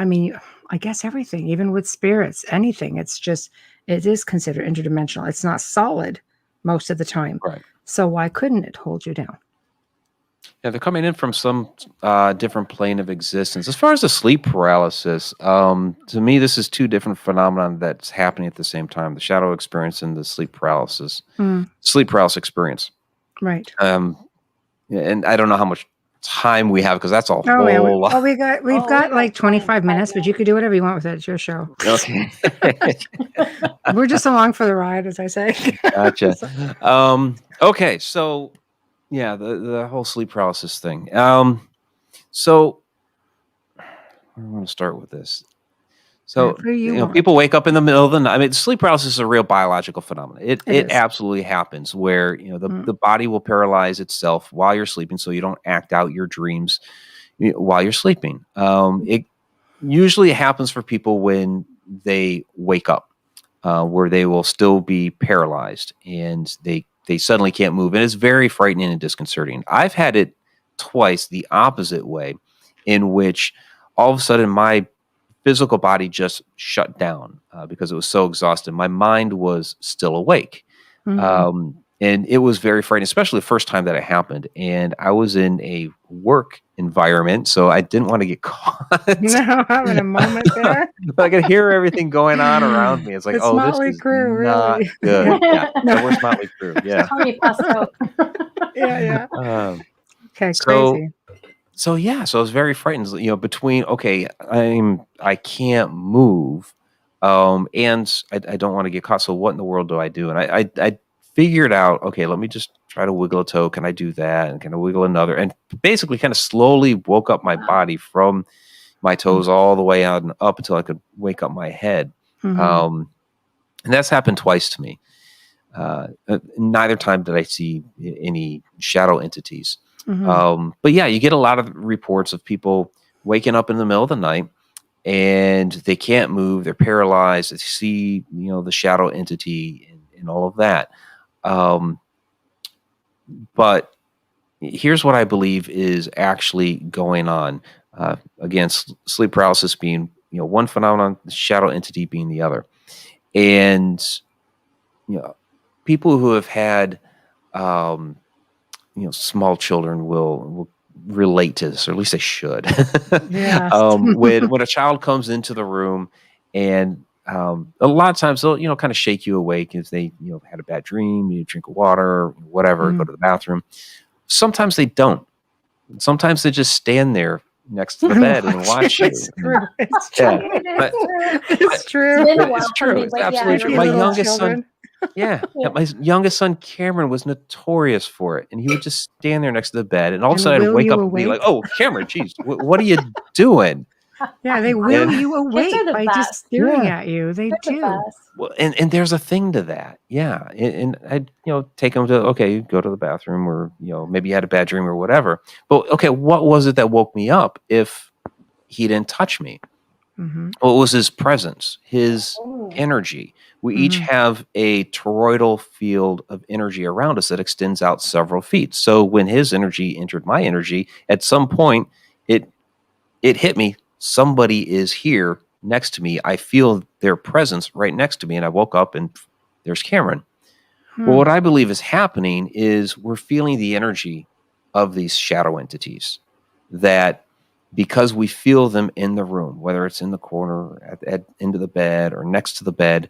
mean, I guess everything, even with spirits, anything, it is considered interdimensional. It's not solid most of the time. Right. So why couldn't it hold you down? Yeah, they're coming in from some different plane of existence. As far as the sleep paralysis, to me, this is two different phenomena that's happening at the same time: the shadow experience and the sleep paralysis. Sleep paralysis experience. Right. And I don't know how much time we have because that's a whole lot. Well, we've got like 25 minutes, but you could do whatever you want with it. It's your show. Okay. We're just along for the ride, as I say. Gotcha. Okay, so yeah, the whole sleep paralysis thing. So I want to start with this. So people wake up in the middle of the night. I mean, sleep paralysis is a real biological phenomenon. It absolutely happens where the body will paralyze itself while you're sleeping, so you don't act out your dreams while you're sleeping. It usually happens for people when they wake up, where they will still be paralyzed and they suddenly can't move, and it's very frightening and disconcerting. I've had it twice the opposite way, in which all of a sudden my physical body just shut down because it was so exhausted. My mind was still awake. And it was very frightening, especially the first time that it happened. And I was in a work environment, so I didn't want to get caught. No, having a moment there. But I could hear everything going on around me. It's like, Motley this is Crue, not really. good. Yeah, where's Motley Crue? Yeah. Tommy passed out. Yeah. Okay, so, crazy. So I was very frightened. Between I can't move, and I don't want to get caught. So what in the world do I do? And I figured out, okay, let me just try to wiggle a toe. Can I do that? And can I wiggle another? And basically, kind of slowly woke up my body from my toes all the way out and up until I could wake up my head. And that's happened twice to me. Neither time did I see any shadow entities. But yeah, you get a lot of reports of people waking up in the middle of the night and they can't move. They're paralyzed. They see, the shadow entity and all of that. But here's what I believe is actually going on. Again, sleep paralysis being, one phenomenon, the shadow entity being the other. And, people who have had, small children will relate to this, or at least they should. Yes. When a child comes into the room, and a lot of times they'll kind of shake you awake if they had a bad dream, you drink water, whatever, go to the bathroom. Sometimes they don't. Sometimes they just stand there next to the bed and watch you. It's true. It's Yeah. true. It's true. It's been a while It's for true. me, It's but yeah, absolutely true. I My remember youngest children. son, my youngest son Cameron was notorious for it, and he would just stand there next to the bed, and all of a And sudden I'd will wake you up and be awake? like, "Oh, Cameron, geez, what are you doing?" Yeah, they will And- you awake the by best. just staring Yeah. at you. They They're the do. best. Well, and there's a thing to that, yeah. And I'd take him to go to the bathroom, or maybe you had a bad dream or whatever. But okay, what was it that woke me up if he didn't touch me? Well, it was his presence, his energy. We each have a toroidal field of energy around us that extends out several feet. So when his energy entered my energy, at some point it hit me. Somebody is here next to me. I feel their presence right next to me, and I woke up and there's Cameron. Well, what I believe is happening is we're feeling the energy of these shadow entities, that because we feel them in the room, whether it's in the corner, at end of the bed, or next to the bed,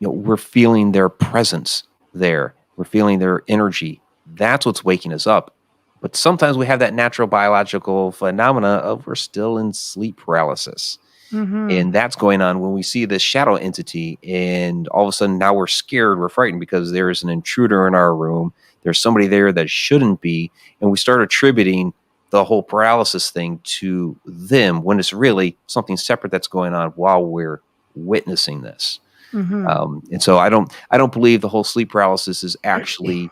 we're feeling their presence there. We're feeling their energy. That's what's waking us up. But sometimes we have that natural biological phenomena of we're still in sleep paralysis. And that's going on when we see this shadow entity, and all of a sudden now we're scared, we're frightened because there's an intruder in our room. There's somebody there that shouldn't be. And we start attributing the whole paralysis thing to them when it's really something separate that's going on while we're witnessing this. And so I don't believe the whole sleep paralysis is actually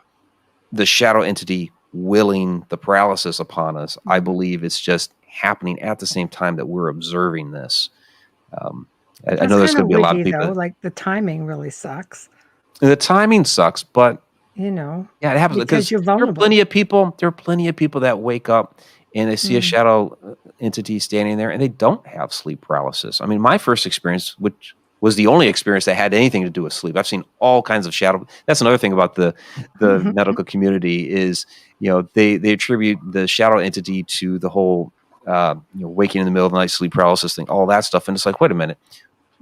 the shadow entity willing the paralysis upon us. I believe it's just happening at the same time that we're observing this. I know there's going to be a lot of people. Though, like the timing really sucks. The timing sucks, but yeah, it happens because you're vulnerable. There are plenty of people that wake up and they see a shadow entity standing there and they don't have sleep paralysis. I mean, my first experience, which was the only experience that had anything to do with sleep. I've seen all kinds of shadow. That's another thing about the medical community is, they attribute the shadow entity to the whole, waking in the middle of the night, sleep paralysis thing, all that stuff. And it's like, wait a minute,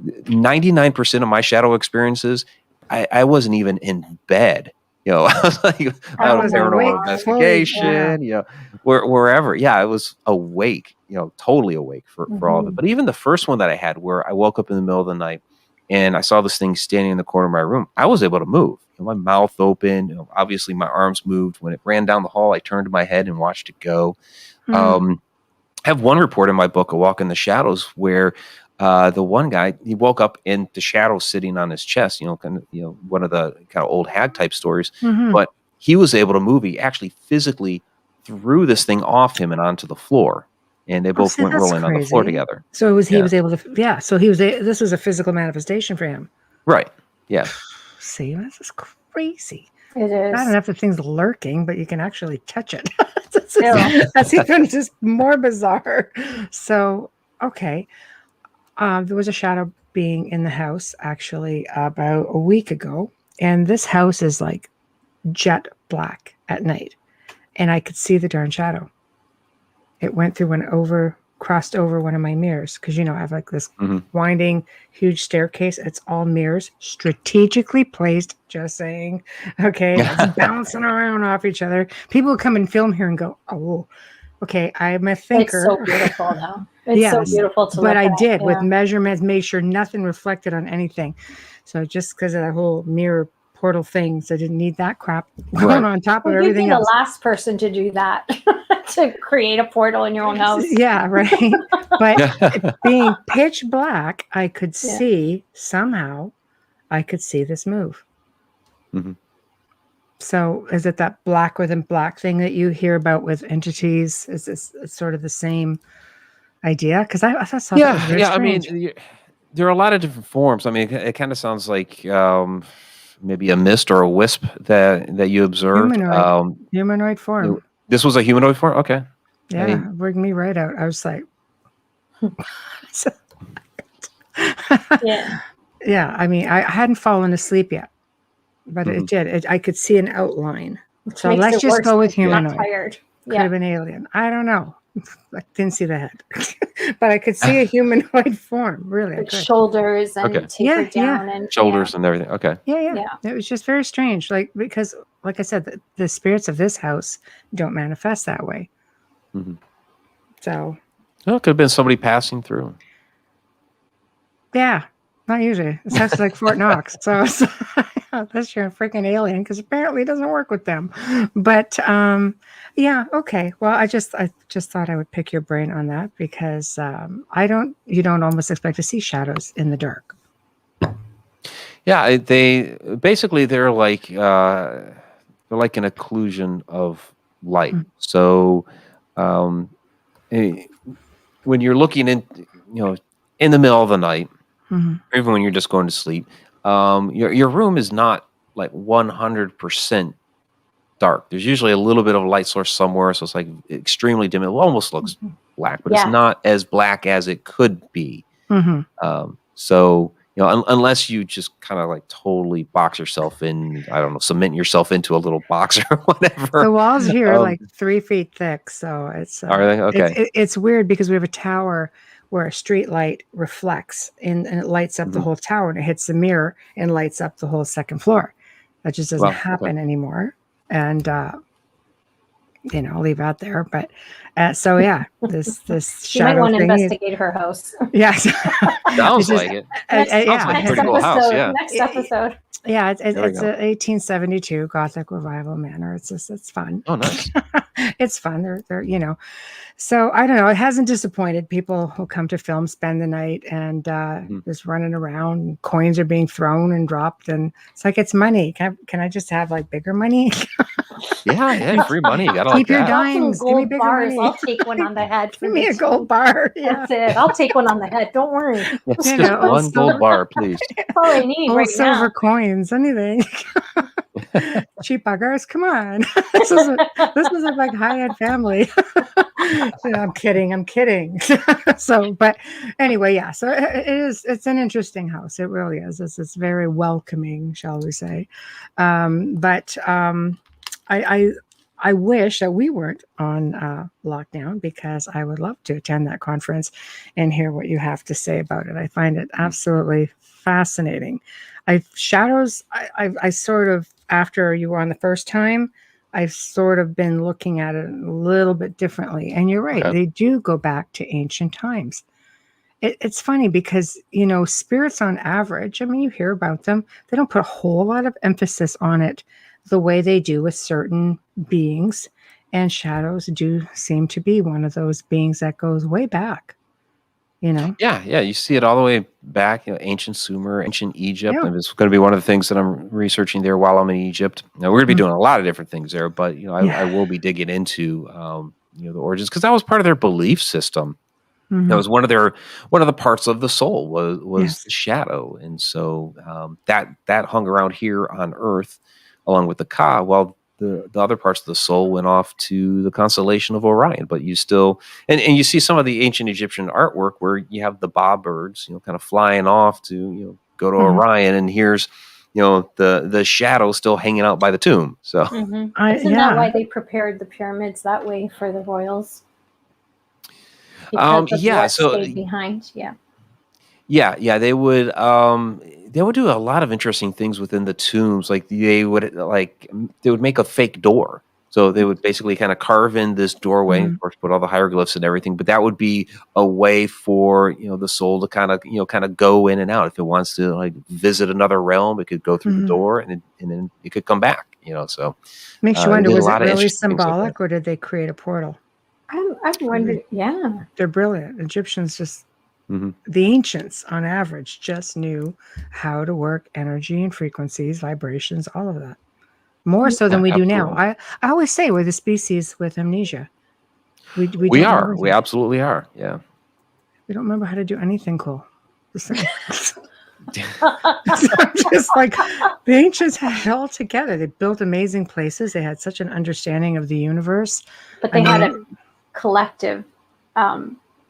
99% of my shadow experiences, I wasn't even in bed. I was like, I was paranormal investigation, wherever. Yeah, I was awake, totally awake for all of it. But even the first one that I had where I woke up in the middle of the night and I saw this thing standing in the corner of my room, I was able to move. My mouth open, obviously my arms moved. When it ran down the hall, I turned my head and watched it go. I have one report in my book, A Walk in the Shadows, where the one guy, he woke up in the shadow sitting on his chest, one of the kind of old hag type stories, but he was able to move. He actually physically threw this thing off him and onto the floor, and they both went rolling on the floor together. So he was able to, so this was a physical manifestation for him. Right. Yeah. See, this is crazy. It is. Not enough of things lurking, but you can actually touch it. That's even just more bizarre. So, okay. There was a shadow being in the house actually about a week ago. And this house is like jet black at night. And I could see the darn shadow. It went through and crossed over one of my mirrors. Because, I have like this winding, huge staircase. It's all mirrors, strategically placed, just saying. Okay. It's bouncing around off each other. People would come and film here and go, oh, okay, I'm a thinker. It's so beautiful, though. It's so beautiful to look at. But I did with measurements, made sure nothing reflected on anything. So just because of that whole mirror portal thing, so I didn't need that crap going on top of everything else. You'd be the last person to do that, to create a portal in your own house. Yeah, right. But being pitch black, I could see somehow, I could see this move. So is it that black within black thing that you hear about with entities? Is this sort of the same idea? Because I thought something was very strange. I mean, there are a lot of different forms. I mean, it kind of sounds like maybe a mist or a wisp that you observed. Humanoid form. This was a humanoid form? Okay. Yeah, bring me right out. I was like... Yeah, I mean, I hadn't fallen asleep yet. But it did. I could see an outline. So let's just go with humanoid. Could have been alien. I don't know. I didn't see the head. But I could see a humanoid form. Really. Like shoulders and tapered down. And shoulders and everything. Okay. Yeah. It was just very strange. Because, like I said, the spirits of this house don't manifest that way. So. Well, it could have been somebody passing through. Yeah. Not usually. This house is like Fort Knox. So unless you're a freaking alien, because apparently it doesn't work with them. But okay. Well, I just thought I would pick your brain on that because you don't almost expect to see shadows in the dark. Yeah, they're like an occlusion of light. So when you're looking in the middle of the night, even when you're just going to sleep, your room is not like 100% dark. There's usually a little bit of a light source somewhere, so it's like extremely dim. It almost looks black, but it's not as black as it could be. So unless you just kind of like totally box yourself in, I don't know, cement yourself into a little box or whatever. The walls here are like 3 feet thick, so it's are they okay? It's weird because we have a tower where a street light reflects and it lights up the whole tower, and it hits the mirror and lights up the whole second floor. That just doesn't happen anymore. And I'll leave out there. But so yeah, this You might shadow want to thing. investigate her house. Yes, Sounds like it. yeah, like a pretty cool house, yeah. Next episode. yeah. It's There we a go. 1872 Gothic revival manor. It's fun. Oh, nice. It's fun. They're So I don't know. It hasn't disappointed. People who come to film spend the night and just running around. And coins are being thrown and dropped, and it's like it's money. Can I just have like bigger money? Yeah, free money. You gotta Keep like your that. dimes. Give me Gold bigger bars. money. I'll take one on the head. Give me a gold bar. Yeah. That's it. I'll take one on the head. Don't worry. Yes, You just know, one also- gold bar, please. That's all I need Old right silver now. coins, anything. Cheap buggers, come on. This isn't like high-end family. I'm kidding. So, but anyway, yeah. So it's an interesting house. It really is. It's very welcoming, shall we say. I wish that we weren't on lockdown, because I would love to attend that conference and hear what you have to say about it. I find it absolutely fascinating. Shadows, I sort of, after you were on the first time, I've sort of been looking at it a little bit differently. And you're right, Okay. they do go back to ancient times. It's funny because, spirits on average, I mean, you hear about them, they don't put a whole lot of emphasis on it the way they do with certain beings. And shadows do seem to be one of those beings that goes way back, Yeah, you see it all the way back, ancient Sumer, ancient Egypt. Yeah. And it's going to be one of the things that I'm researching there while I'm in Egypt. Now, we're going to be doing a lot of different things there, but I will be digging into the origins, because that was part of their belief system. Mhm. That was one of the parts of the soul was Yes. the shadow, and so that hung around here on Earth along with the Ka. While the other parts of the soul went off to the constellation of Orion. But you still and you see some of the ancient Egyptian artwork where you have the bob birds, kind of flying off to go to Orion, and here's the shadow still hanging out by the tomb. So Isn't Yeah. that why they prepared the pyramids that way for the royals? Because of what stayed behind. Yeah, they would do a lot of interesting things within the tombs. Like they would make a fake door. So they would basically kind of carve in this doorway, of course, put all the hieroglyphs and everything. But that would be a way for the soul to kind of go in and out. If it wants to like visit another realm, it could go through the door, and then it could come back. So Makes you wonder, they did a was it lot of really interesting things like symbolic, or did they create a portal? I'm wondering. Yeah. They're brilliant. Egyptians just, Mhm. the ancients on average just knew how to work energy and frequencies, vibrations, all of that. More so than we do now. Absolutely. I always say we're the species with amnesia. We We don't are. remember We things. absolutely are. Yeah. We don't remember how to do anything cool. Just just like the ancients had it all together. They built amazing places. They had such an understanding of the universe. But they had a collective,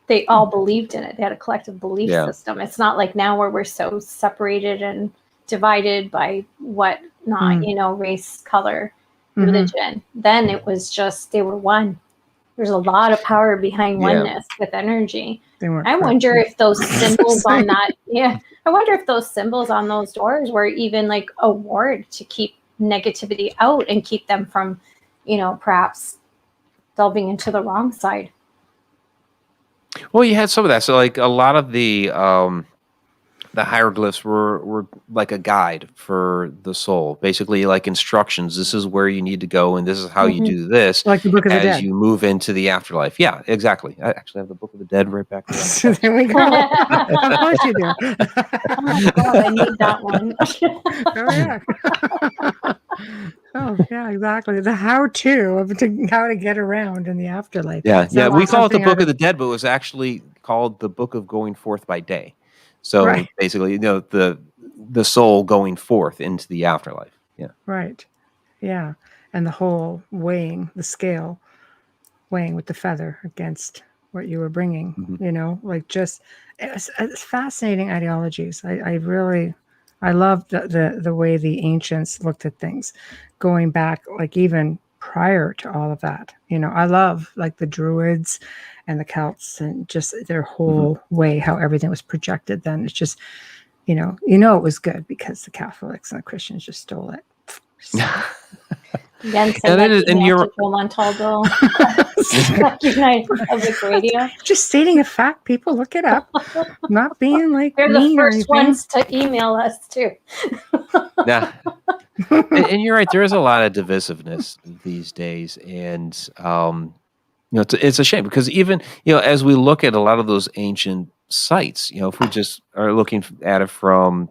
they all believed in it. They had a collective belief system. It's not like now where we're so separated and divided by what not, race, color, religion. Then it was just, they were one. There's a lot of power behind oneness with energy. I wonder if those symbols on that, I wonder if those symbols on those doors were even like a ward to keep negativity out and keep them from, perhaps delving into the wrong side. Well, you had some of that. So, like a lot of the hieroglyphs were like a guide for the soul, basically like instructions. This is where you need to go, and this is how you do this, like the Book of the Dead. as you move into the afterlife. Yeah, exactly. I actually have the Book of the Dead right back there. There we go. Of course you do. Oh my God, I need that one. Oh yeah. Oh yeah, exactly. The how-to of how to get around in the afterlife. Yeah. We call it the something Book of the Dead, but it was actually called the Book of Going Forth by Day. So basically, the soul going forth into the afterlife. Yeah. Right. Yeah. And the whole weighing the scale, weighing with the feather against what you were bringing, like just it's fascinating ideologies. I love the way the ancients looked at things, going back like even prior to all of that. I love like the Druids and the Celts and just their whole way, how everything was projected then. It's just, it was good because the Catholics and the Christians just stole it. Again, And send it that is- and email you're- to Joe Montaldo. United Public Radio. Just stating a fact, people look it up. Not being like They're the mean or first anything. ones to email us too. Yeah. And you're right. There is a lot of divisiveness these days, and it's a shame because even as we look at a lot of those ancient sites, if we just are looking at it from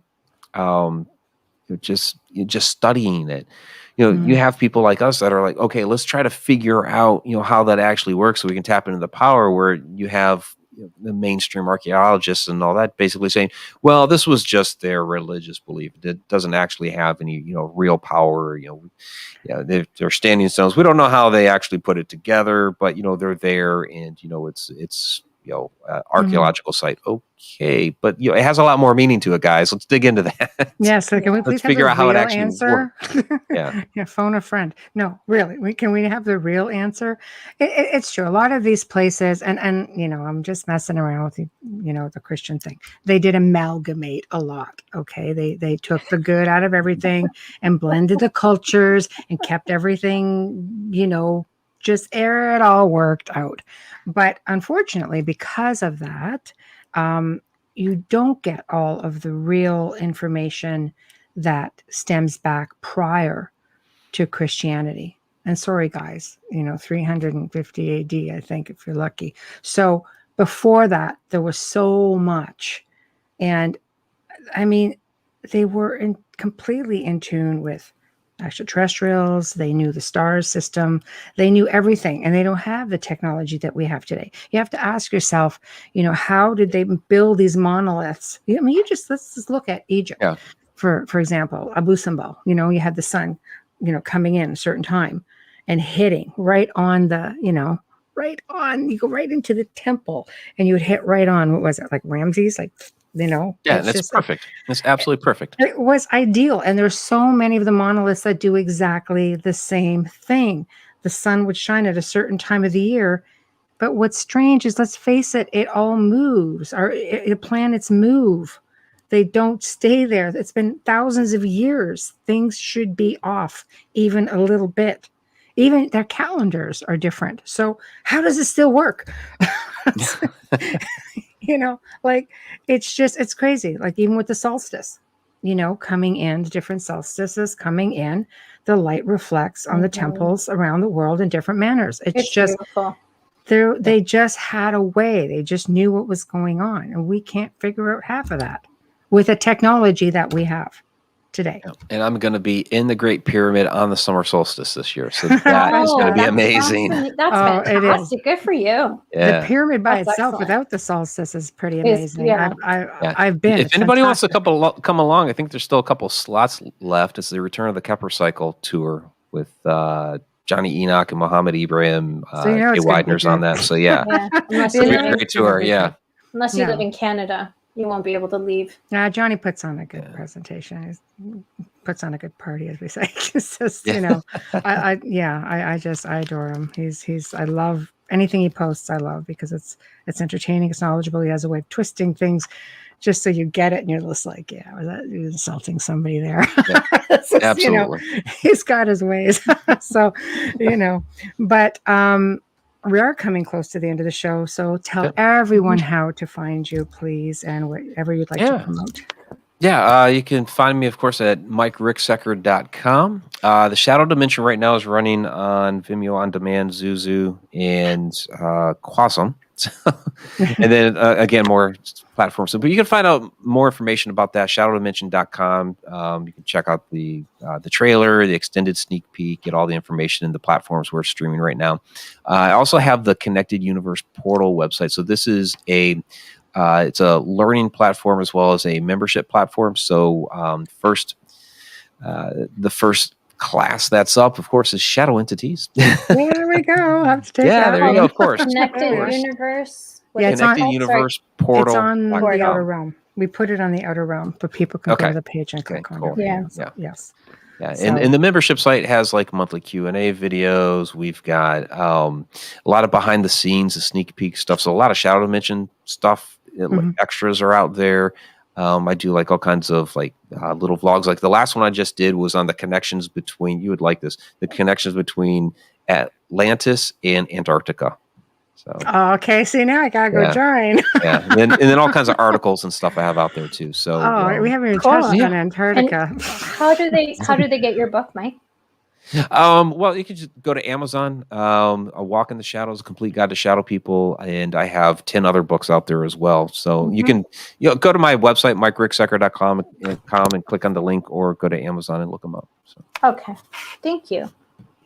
just studying it, you have people like us that are like, okay, let's try to figure out how that actually works so we can tap into the power. Where you have the mainstream archaeologists and all that basically saying, well, this was just their religious belief. It doesn't actually have any real power. They're standing stones. We don't know how they actually put it together, but they're there, and it's archaeological site. Okay, but it has a lot more meaning to it, guys. Let's dig into that. Yeah, so can we please Let's have figure the out how it real actually answer? Yeah. Yeah, phone a friend. No, really, can we have the real answer? It's true. A lot of these places, and I'm just messing around with the Christian thing. They did amalgamate a lot. Okay, they took the good out of everything and blended the cultures and kept everything, just it all worked out. But unfortunately, because of that, you don't get all of the real information that stems back prior to Christianity. And sorry, guys, 350 AD, I think, if you're lucky. So before that, there was so much. And I mean, they were completely in tune with extraterrestrials. They knew the stars system. They knew everything. And they don't have the technology that we have today. You have to ask yourself, how did they build these monoliths? I mean, let's just look at Egypt. Yeah. For example, Abu Simbel, you had the sun, coming in a certain time and hitting right on the, you go right into the temple and you would hit right on, what was it? Like Ramses, Yeah, that's perfect. It's absolutely perfect. It was ideal. And there's so many of the monoliths that do exactly the same thing. The sun would shine at a certain time of the year. But what's strange is, let's face it, it all moves. Planets move. They don't stay there. It's been thousands of years. Things should be off even a little bit. Even their calendars are different. So how does it still work? It's crazy. Like even with the solstice, coming in, different solstices coming in, the light reflects on the temples around the world in different manners. It's just beautiful. They just had a way. They just knew what was going on. And we can't figure out half of that with the technology that we have today. And I'm going to be in the Great Pyramid on the summer solstice this year. So that is going to be amazing. That's fantastic. Good for you. Yeah. The pyramid by That's itself excellent. without the solstice is pretty amazing. Yeah. I've been. If anybody wants to come along, I think there's still a couple slots left. It's the Return of the Kepler Cycle tour with Johnny Enoch and Mohammed Ibrahim. Jay Widener's on that. So yeah. Unless It's you a great tour. Yeah. Unless you live in Canada, you won't be able to leave. Yeah, Johnny puts on a good presentation. He puts on a good party, as we say. It's just, I adore him. I love anything he posts. I love, because it's entertaining, it's knowledgeable. He has a way of twisting things just so you get it, and you're just like, was that insulting somebody there? Yeah. Absolutely. He's got his ways. So, but we are coming close to the end of the show. So tell everyone how to find you, please, and whatever you'd like to promote. Yeah, you can find me, of course, at MikeRicksecker.com. The Shadow Dimension right now is running on Vimeo On Demand, Zuzu, and Quasum. And then, again, more platforms. But you can find out more information about that, ShadowDimension.com. You can check out the trailer, the extended sneak peek, get all the information in the platforms we're streaming right now. I also have the Connected Universe Portal website. So this is it's a learning platform as well as a membership platform. So the first class that's up, of course, is Shadow Entities. There we go. Have to take that. There you go. Of course. Connected Universe. Connected Universe Portal. It's on the Outer Realm. We put it on the Outer Realm, but people can go to the page and click on it. Yes. Yeah, and the membership site has like monthly Q&A videos. We've got a lot of behind the scenes, the sneak peek stuff. So a lot of Shadow Dimension stuff. Extras are out there. I do like all kinds of like little vlogs. Like the last one I just did was on the connections between, you would like this, the connections between Atlantis and Antarctica. So Okay, see, now I gotta go Yeah. join. yeah, and then all kinds of articles and stuff I have out there too. So We haven't even Cool. touched Yeah. on Antarctica. How do they get your book, Mike? well, you can just go to Amazon. A Walk in the Shadows, A Complete Guide to Shadow People, and I have 10 other books out there as well. So you can go to my website, MikeRicksecker.com, and click on the link, or go to Amazon and look them up. So Okay, thank you.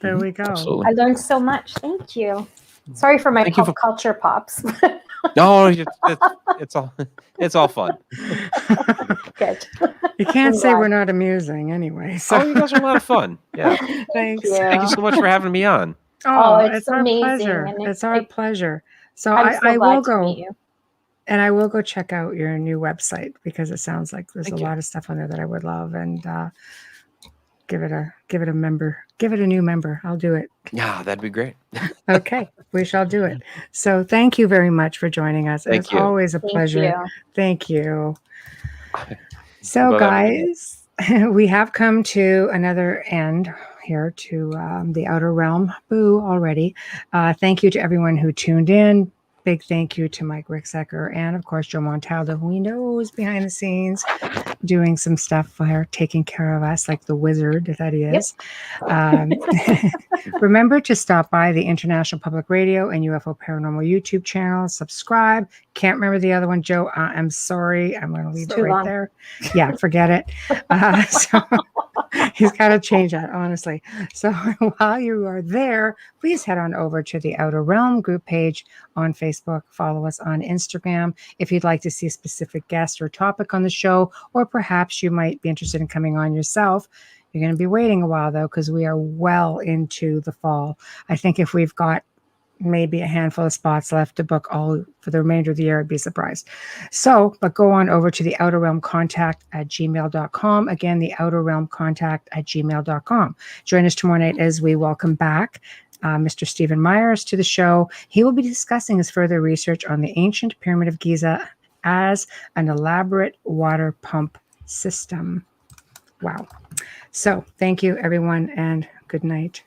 There we go. absolutely. I learned so much. Thank you. Sorry for my Thank you pop culture pops. No, it's all fun. Good. You can't I'm say glad. we're not amusing anyway. So Oh, you guys are a lot of fun. Yeah. thanks. you. Thank you so much for having me on. Oh, it's it's our amazing, pleasure. and It's our pleasure. So I'm so I glad will to go meet you. and I will go check out your new website because it sounds like there's Thank a you. lot of stuff on there that I would love, and give it a member. Give it a new member. I'll do it. Yeah, that'd be great. Okay, we shall do it. So thank you very much for joining us. Thank It's you. always a Thank pleasure. you. Thank you. So, Well, that'd be guys, we have come to another end here to the Outer Realm. Boo already. Thank you to everyone who tuned in. Big thank you to Mike Ricksecker and, of course, Joe Montaldo, who we know is behind the scenes doing some stuff for her, taking care of us like the wizard that he is. Remember to stop by the International Public Radio and UFO Paranormal YouTube channel. Subscribe. Can't remember the other one, Joe. I'm sorry. I'm going to leave It's it too right long. there. Yeah, forget it. So he's got to change that, honestly. So while you are there, please head on over to the Outer Realm group page on Facebook. Follow us on Instagram if you'd like to see a specific guest or topic on the show, or perhaps you might be interested in coming on yourself. You're going to be waiting a while, though, because we are well into the fall. I think if we've got maybe a handful of spots left to book all for the remainder of the year, I'd be surprised. So, but go on over to the Outer Realm Contact at gmail.com. Again, the Outer Realm Contact at gmail.com. Join us tomorrow night as we welcome back Mr. Stephen Myers to the show. He will be discussing his further research on the ancient Pyramid of Giza as an elaborate water pump system. Wow. So thank you, everyone, and good night.